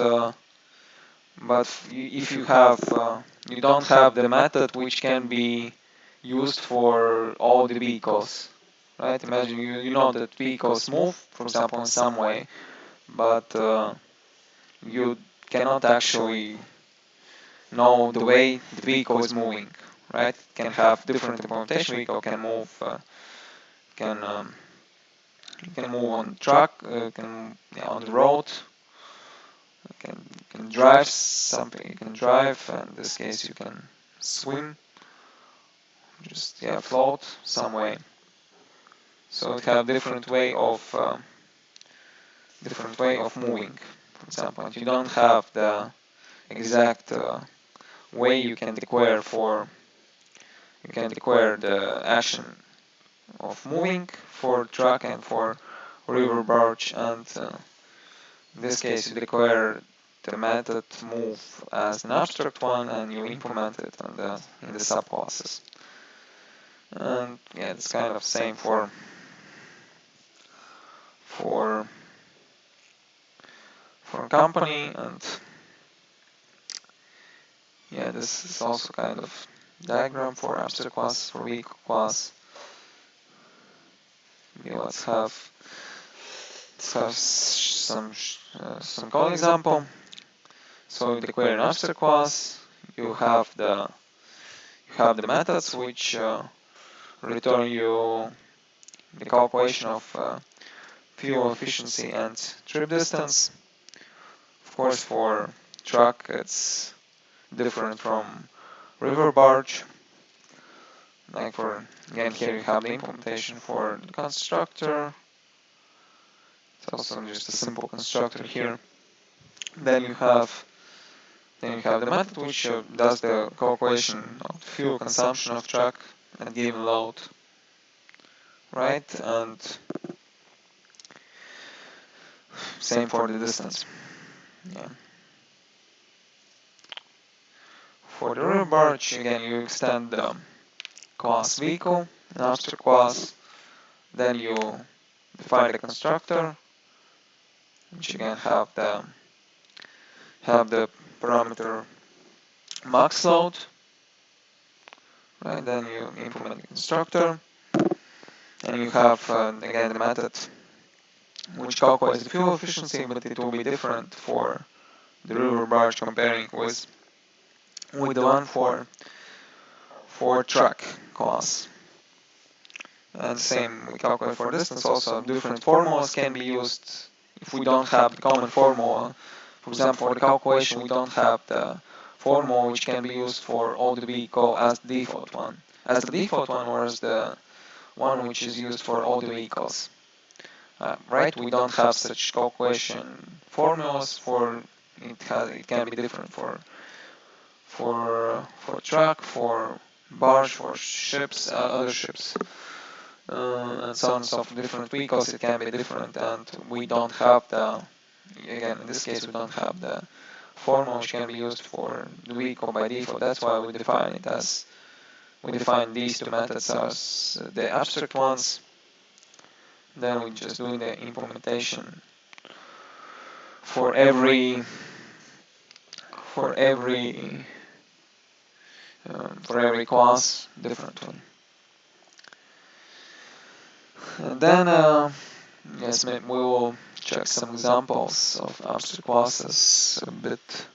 But if you have, you don't have the method which can be used for all the vehicles, right? Imagine you know that vehicles move, for example, in some way, but you cannot actually know the way the vehicle is moving, right? It can have different implementation. Vehicle can move, can can move on track, can on the road, can drive something. You can drive, and in this case you can swim, just float some way. So it have different way of moving. For example, if you don't have the exact way, you can declare the action of moving for truck and for river barge, and in this case you declare the method move as an abstract one and you implement it in the subclasses. And yeah, it's kind of same for a company, and yeah, this is also kind of diagram for abstract class, for vehicle class. Okay, let's have some code example. So you declare an abstract class. You have the methods which return you the calculation of fuel efficiency and trip distance. Of course, for truck it's different from river barge. Like again here you have the implementation for the constructor. It's also just a simple constructor here. Then you have the method which does the calculation of fuel consumption of truck at given load, right? And same for the distance. Yeah. For the river barge, again you extend the class vehicle, an abstract class. Then you define the constructor, which again have the parameter max load. Right. Then you implement the constructor, and you have again the method which calculates the fuel efficiency, but it will be different for the river barge comparing with the one for truck class. And same we calculate for distance. Also, different formulas can be used if we don't have the common formula. For example, for the calculation, we don't have the formula which can be used for all the vehicle as the default one, or as the one which is used for all the vehicles. Right? We don't have such calculation formulas for it. It can be different for truck, for barge, for ships, other ships, and so on and so forth. Different vehicles, it can be different, and we don't have again in this case we don't have the formula which can be used for the vehicle by default. That's why we define these two methods as the abstract ones. Then we just do the implementation for every class, different one. And then yes, we will check some examples of abstract classes a bit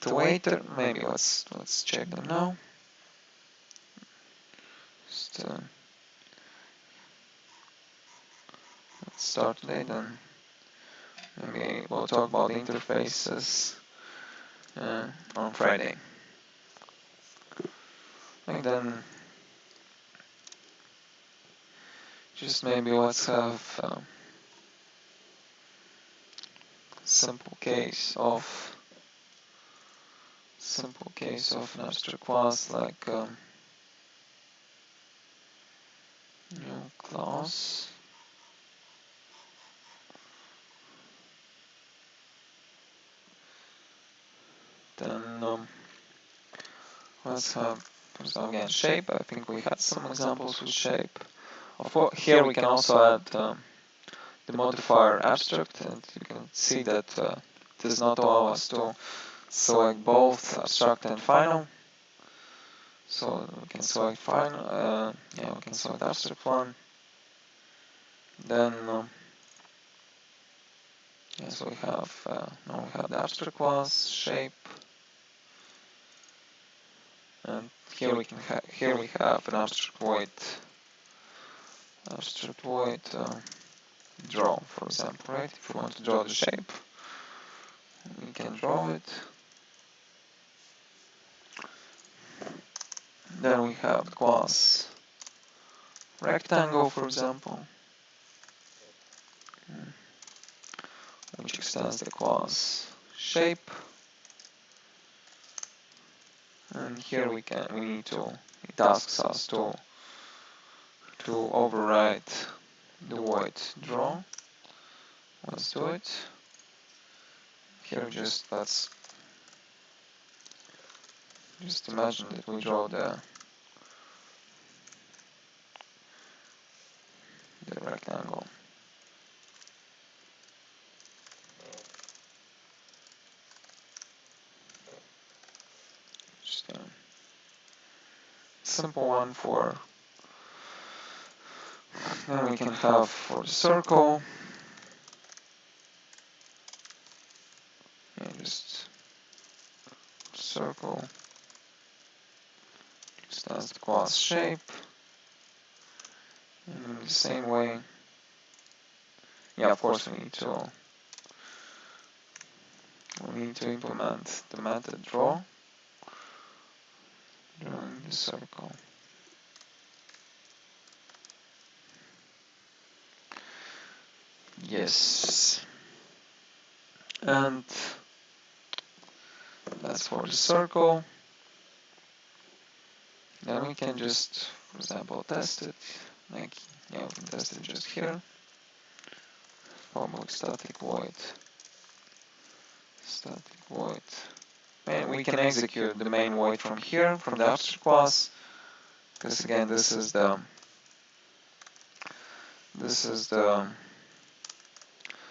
later. Maybe let's check them now. Just, let's start today, then maybe we'll talk about interfaces on Friday. And then just maybe let's have simple case of an abstract class, like new class. Then let's have, for example, again shape. I think we had some examples with shape. Of course, here we can also add the modifier abstract, and you can see that does not allow us to select both abstract and final. So we can select final, yeah, we can select abstract one. Then, yeah, so we have now we have the abstract class shape, and here we can here we have an abstract void draw, for example, right? If we want to draw the shape, we can draw it. Then we have the class rectangle, for example, which extends the class shape. And here it asks us to override the void draw. Let's do it. Here let's just imagine that we draw the rectangle. Just a simple one for. Then we can have for the circle. Yeah, just circle. Extends the class shape. And in the same way, yeah, of course we need to implement the method draw drawing the circle. Yes, and that's for the circle. Then we can just, for example, test it. Like, yeah, we can test it just here. Public static void. And we can execute the main void from here, from the abstract class, because again, this is the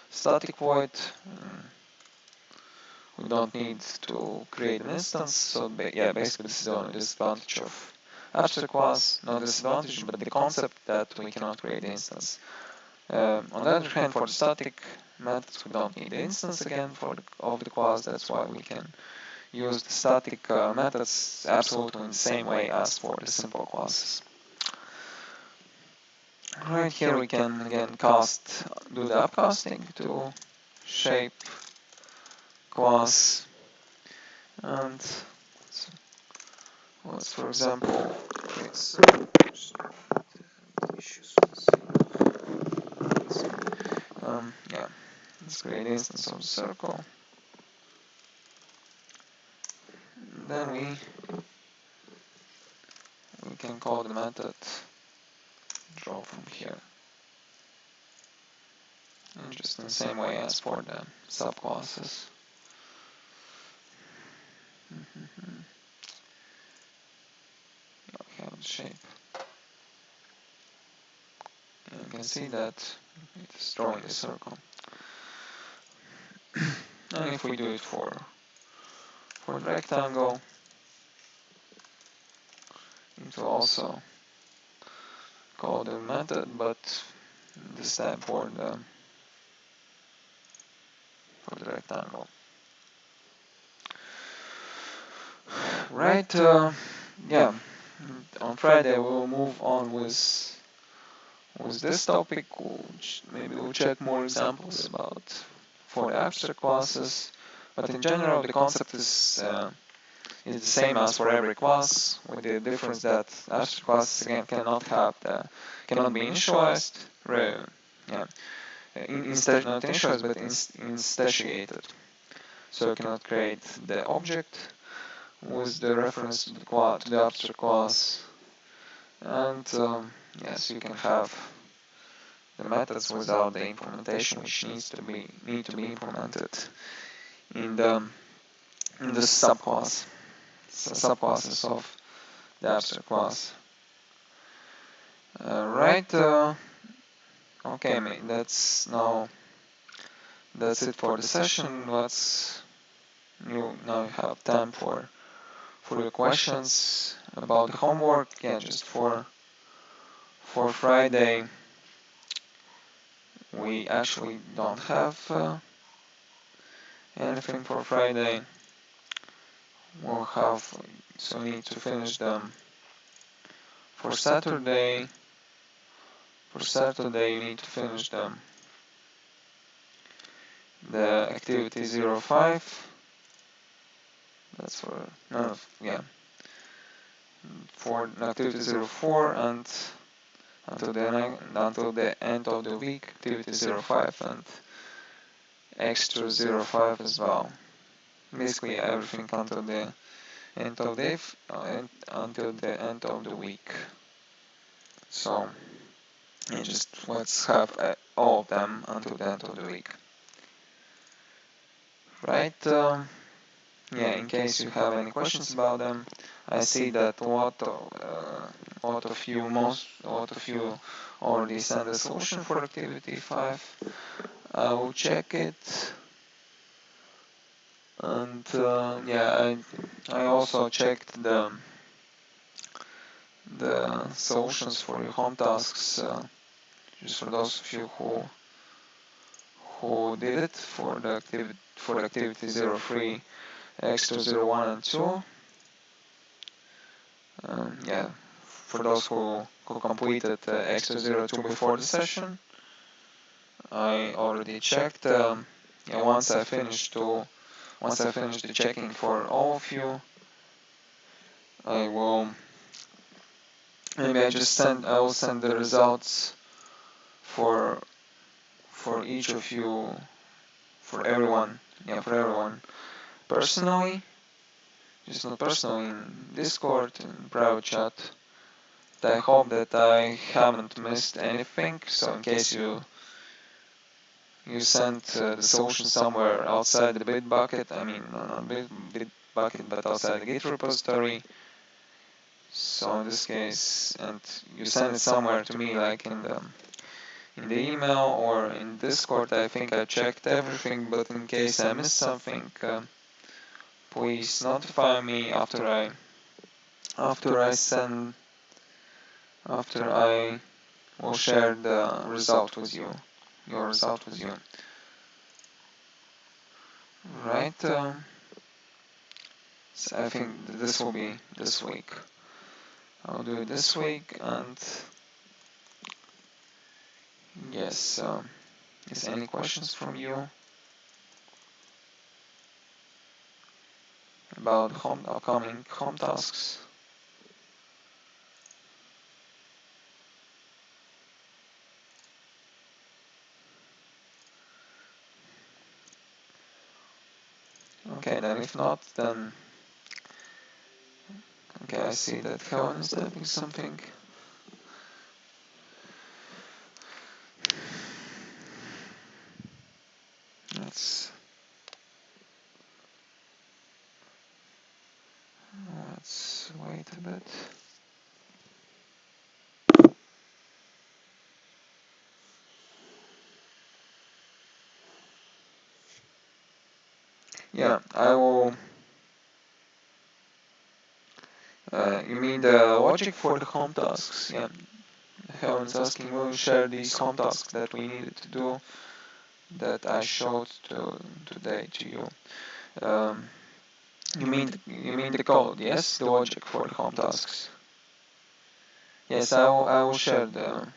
static void. We don't need to create an instance, so yeah, basically this is the only disadvantage of abstract class. Not disadvantage, but the concept that we cannot create an instance. On the other hand, for the static methods, we don't need the instance again of the class. That's why we can use the static methods absolutely in the same way as for the simple classes. Right here we can again do the upcasting to shape class, and let's for example create issues. Yeah, let's create an instance of the circle. Then we can call the method draw from here. And just in the same way as for the subclasses. We have the shape. And you can see that it's drawing the circle. And if we do it for the rectangle, it will also call the method, but this time for the rectangle. Right, yeah, on Friday we'll move on with this topic, which maybe we'll check more examples about for the abstract classes, but in general the concept is the same as for every class, with the difference that abstract classes again cannot be initialized, yeah, not initialized but instantiated. So you cannot create the object with the reference to the abstract class, and yes, you can have the methods without the implementation, which need to be implemented in the subclasses of the abstract class. Right. Okay, that's now that's it for the session. Now you have time for your questions about the homework. Yeah, just for Friday, we actually don't have anything for Friday. We'll have, so we need to finish them for Saturday. For Saturday, you need to finish them. The activity 05. That's for none of, yeah. For activity 04 and until the end of the week, activity 05 and extra 05 as well. Basically everything until the end of until the end of the week. So yeah, just let's have all of them until the end of the week. Right? Yeah, in case you have any questions about them, I see that a lot of you already sent a solution for activity 5. I will check it, and yeah, I also checked the solutions for your home tasks, just for those of you who did it for the activity 03, extra 01 and 2. Yeah, for those who completed extra 02 before the session, I already checked. Yeah, once I finished the checking for all of you, I will maybe I will send the results for each of you, for everyone personally, just not personally in Discord, in private chat. I hope that I haven't missed anything, so in case you sent the solution somewhere outside the Bitbucket, I mean not Bitbucket but outside the Git repository, so in this case, and you send it somewhere to me like in the email or in Discord, I think I checked everything, but in case I missed something, please notify me after I will share the result with you, your result with you. Right? So I think this will be this week. I'll do it this week, and yes, is any questions from you about upcoming home tasks? Okay, then if not, then okay, I see that Helen is typing something. Let's wait a bit. Yeah, I will. You mean the logic for the home tasks? Yeah. Helen's asking, will you share these home tasks that we needed to do that I showed today to you? You mean the code? Yes, the logic for the home tasks. Yes, I will share the.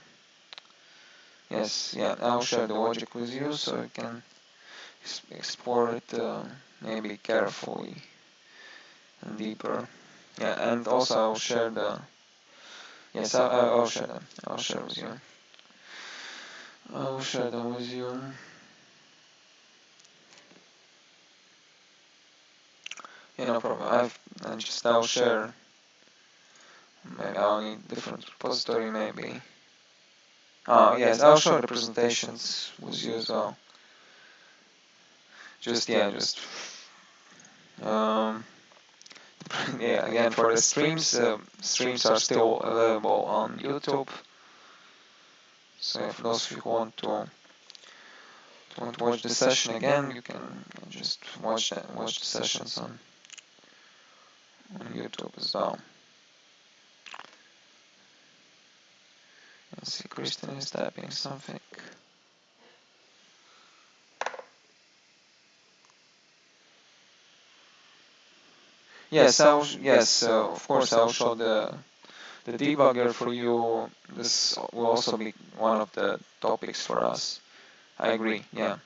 Yes, yeah, I will share the logic with you so you can explore it maybe carefully and deeper. Yeah, and also I'll share the. Yes, I'll share them. I'll share with you. I will share them with you. Yeah, no problem. I'll share. Maybe I'll need different repository. Maybe. Oh yes, I'll show the presentations with you as well. Um, yeah. Again, for the streams, streams are still available on YouTube. So for those of you who want to want to watch the session again, you can just watch the sessions on YouTube as well. You see Kristen is typing something. Yes, of course I'll show the debugger for you. This will also be one of the topics for us. I agree, yeah.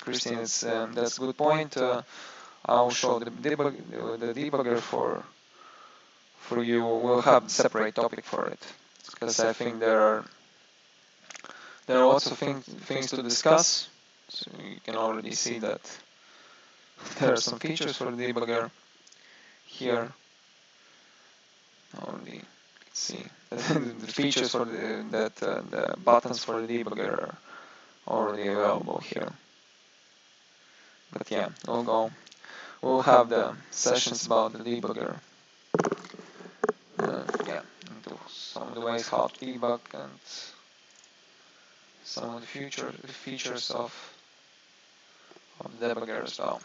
Christine, that's a good point. I'll show the debugger for you. We'll have a separate topic for it, because I think there are lots of things to discuss. So you can already see that there are some features for the debugger here. Already see the features for the buttons for the debugger are already available here. But yeah, we'll have the sessions about the debugger. Yeah, into some of the ways how to debug and some of the features of the debugger as well.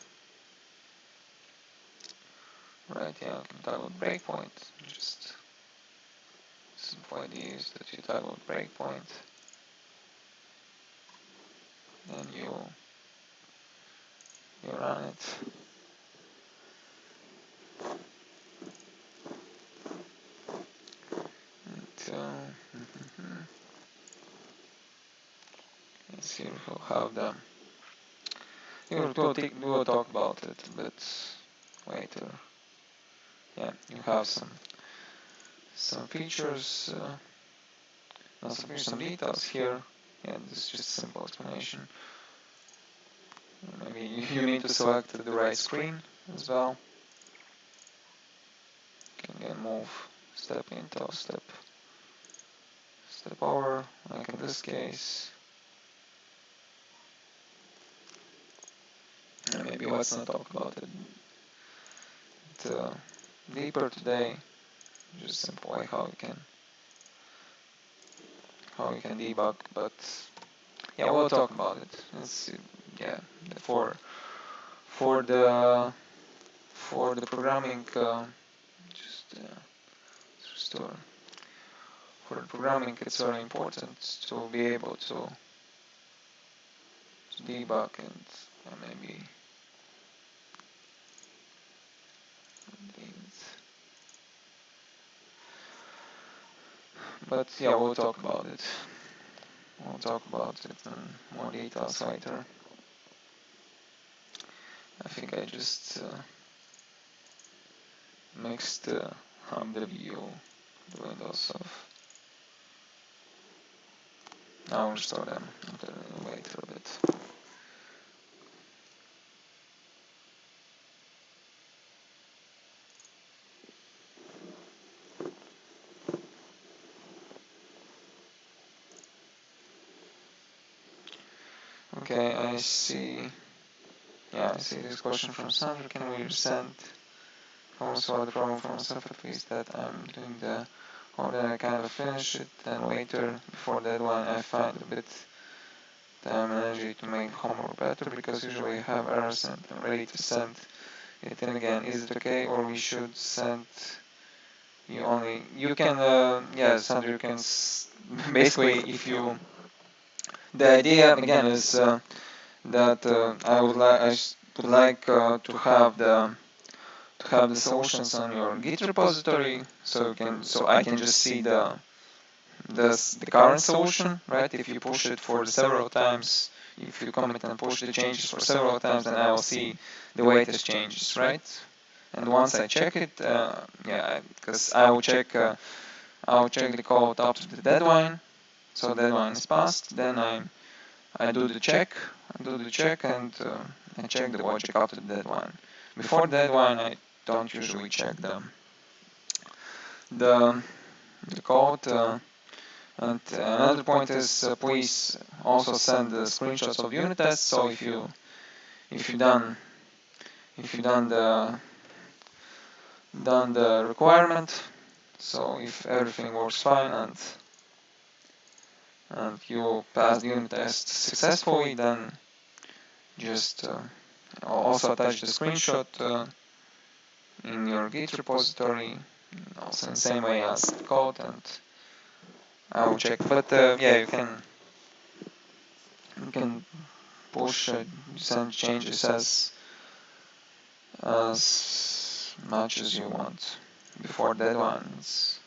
Right, yeah, I can toggle breakpoint. Just simple idea is that you toggle breakpoint, then you run it. Yes, here we'll have the. We'll talk about it a bit later. Yeah, you have some features, some details here. Yeah, this is just a simple explanation. Maybe you need to select the right screen as well. You can again move step into step over, like in this case. And maybe let's not talk about it deeper today. Just simple way how you can debug, but yeah, we'll talk about it. Yeah, for the programming, restore. For the programming, it's very important to be able to debug and maybe. But yeah, we'll talk about it. We'll talk about it in more details later. I think I just mixed the view, the windows of. I'll restore them later a bit. Okay, I see. Yeah, I see this question from Sandra. Can we resend? Also, the problem from myself is that I'm doing the order. I kind of finish it, then later, before deadline, I find a bit time and energy to make homework better, because usually I have errors and I'm ready to send it in again. Is it okay, or we should send you only? You can, yeah, Sandra, you can basically, if you. The idea again is that I would like to have the solutions on your Git repository, so I can just see the current solution, right? If you push it for several times, if you commit and push the changes for several times, then I will see the latest changes, right? And once I check it, yeah, because I will check the code up to the deadline. So deadline is passed, then I do the check, and I check the logic up to the deadline. Before the deadline, I don't usually check the code. And another point is, please also send the screenshots of unit tests. So if you done the requirement, so if everything works fine and you pass the unit test successfully, then just also attach the screenshot in your Git repository, also in the same way as the code, and I will check. But yeah, you can push send changes as much as you want before deadline. It's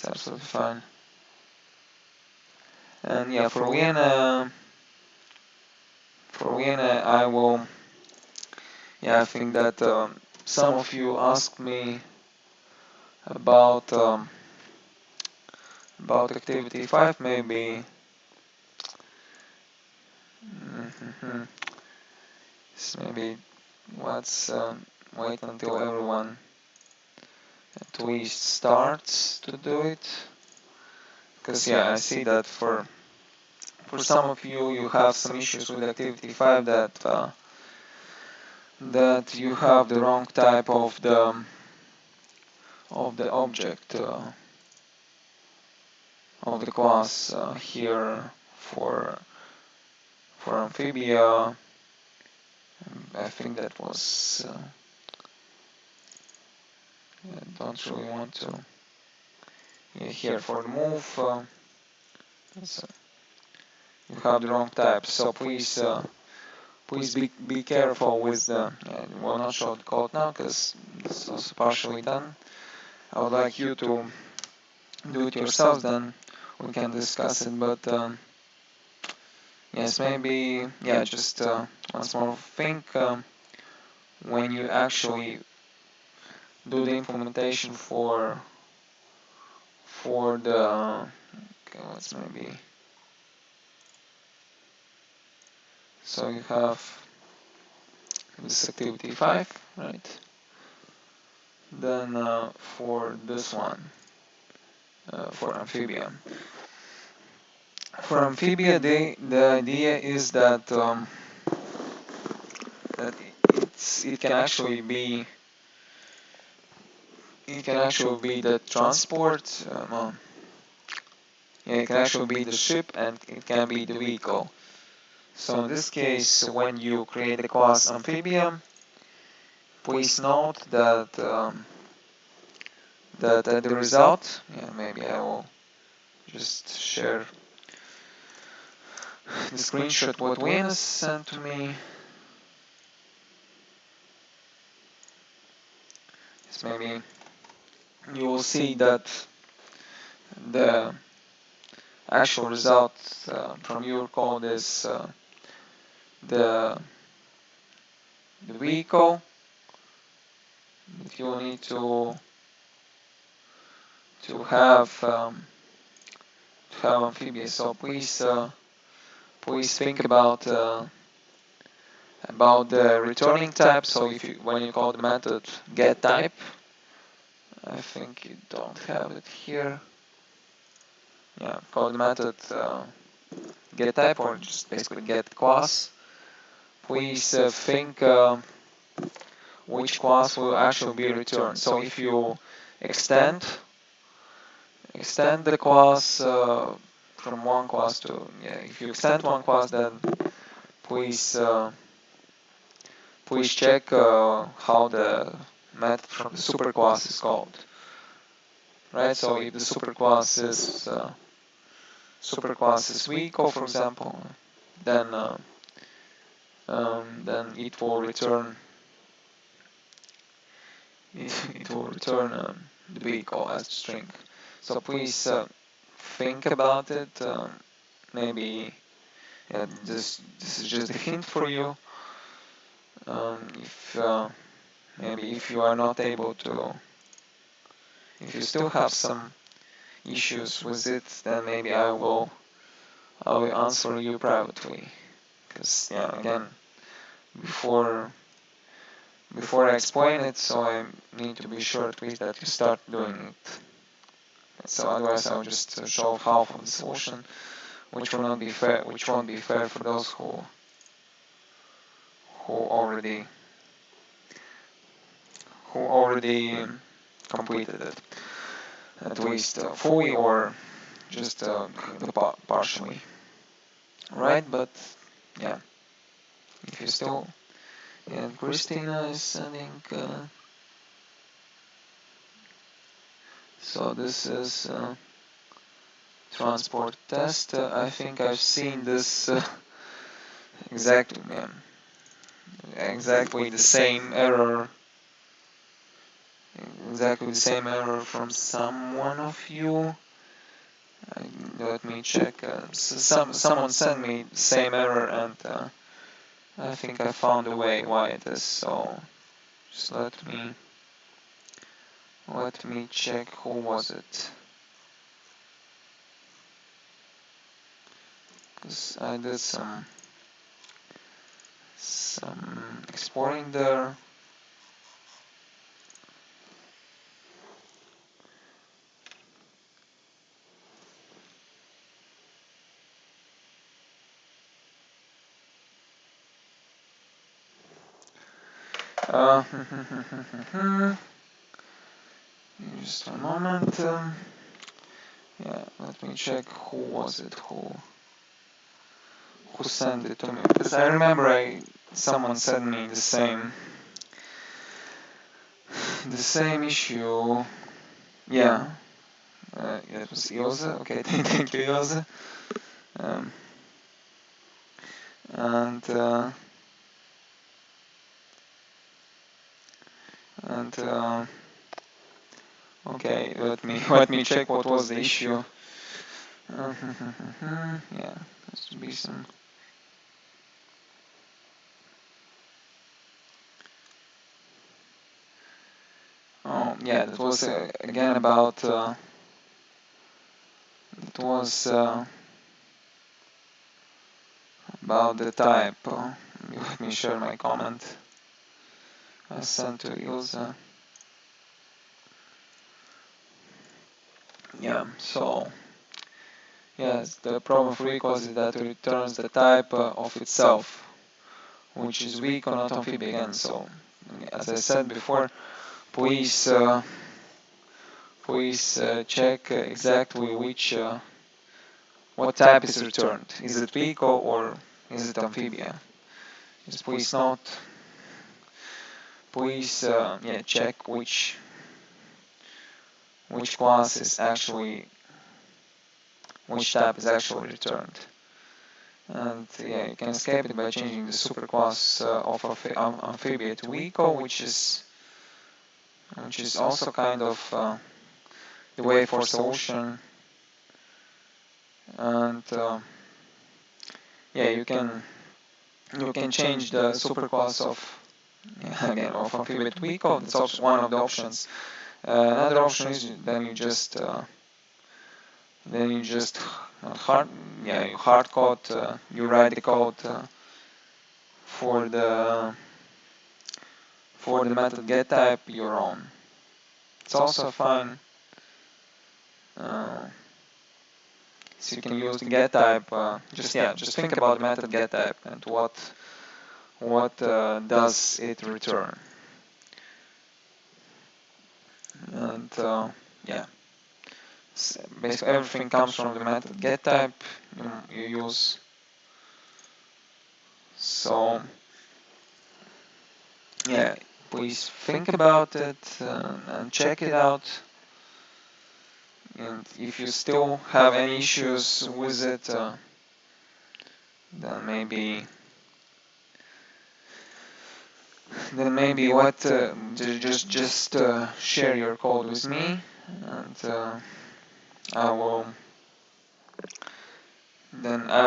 absolutely fine. And yeah, for Vienna, I will. Yeah, I think that some of you asked me about activity 5 maybe. So maybe let's wait until everyone at least starts to do it, because yeah, I see that for some of you, you have some issues with activity 5, that you have the wrong type of the object of the class here for amphibia. I think that was I don't really want to. Yeah, here for the move, you have the wrong type, so please be careful with the. We'll not show the code now because it's also partially done. I would like you to do it yourselves, then we can discuss it. But yes, maybe yeah, just once more think when you actually do the implementation for the. Okay, let's maybe. So you have this activity 5, right? Then for this one, for amphibia. For amphibia, the idea is that that it can actually be the transport. Yeah, it can actually be the ship, and it can be the vehicle. So in this case, when you create a class amphibia, please note that the result. Yeah, maybe I will just share the screenshot what Venus sent to me. So maybe you will see that the actual result from your code is the vehicle that you need to have amphibia. So please think about the returning type. So if when you call the method get type, I think you don't have it here. Yeah, call the method get type, or just basically get class. Please think which class will actually be returned. So if you extend the class from one class to, yeah, if you extend one class, then please check how the method from the superclass is called, right? So if the superclass is vehicle, for example, then it will return the vehicle as the string. So please think about it. Maybe this is just a hint for you. If maybe if you are not able to, if you still have some issues with it, then maybe I will answer you privately. Because yeah, again, before I explain it, so I need to be sure at least that you start doing it. So otherwise, I'll just show half of the solution, which will not be fair. Which won't be fair for those who already completed it, at least fully or just partially. Right? But yeah. if you still, and Christina is sending, so this is transport test. I think I've seen this exactly, exactly the same error, from someone of you. Let me check. Someone sent me the same error, and I think I found a way why it is. So just let me check. Who was it? Because I did some exporting there. Just a moment. Yeah, let me check who was it who sent it to me, because I remember someone sent me the same issue. Yeah, it was Ilse. Okay, thank you, Ilse. Um, and okay, let me check what was the issue. Yeah, this should be some. Oh, yeah, that was again about. It was about the type. Let me share my comment I sent to Ilse. Yeah, so yes, the problem for equals is that it returns the type of itself, which is weak or not amphibian. So, as I said before, please check exactly what type is returned. Is it weak or is it amphibia? Just please note. Please check which class is actually which type is actually returned. And yeah, you can escape it by changing the superclass of amphibia to eco, which is also kind of the way for solution. And yeah, you can change the superclass of of amphibia to eco. That's also one of the options. Another option is then you just hard code. You write the code for the method getType your own. It's also fine. So you can use the getType. Just think about the method getType and what does it return. And yeah, so basically everything comes from the method getType you use. So yeah, please think about it and check it out. And if you still have any issues with it, then maybe what just share your code with me, and I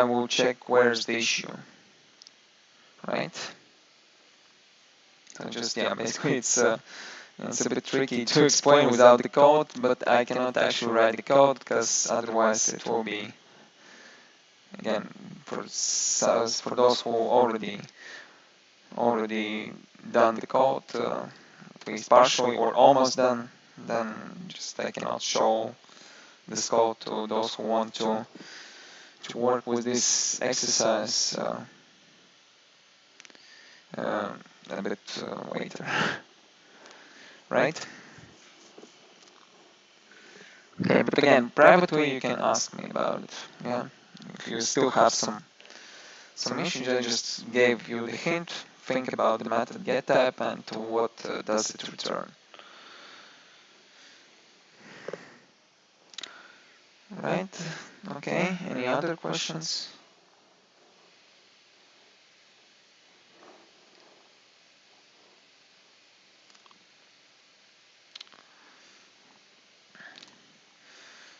will check where's the issue, right? So just basically it's a bit tricky to explain without the code, but I cannot actually write the code because otherwise it will be, again, for those who already done the code, at least partially or almost done, then just I cannot show this code to those who want to work with this exercise a bit later, right? Okay, but again, privately you can ask me about it. Yeah, if you still have some submission. I just gave you the hint. Think about the method getType and what does it return. Right? Okay. Any other questions?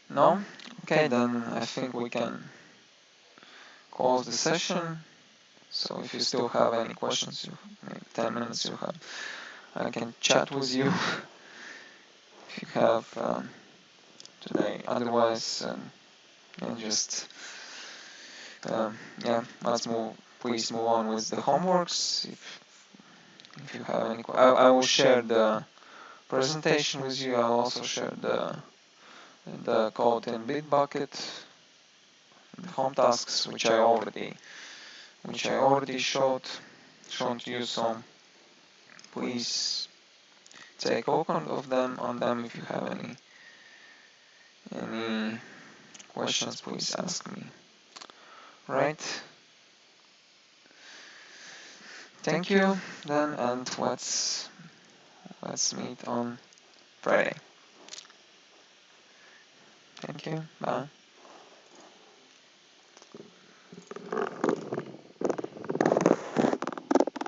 No? Okay, then I think we can close the session. So if you still have any questions, maybe 10 minutes you have, I can chat with you if you have today. Otherwise, just yeah, let's move. Please move on with the homeworks. If you have any, I will share the presentation with you. I'll also share the code in Bitbucket, the home tasks which I already shown to you. So please take a look of them if you have any questions. Please ask me. Right. Thank you then, and let's meet on Friday. Thank you. Bye.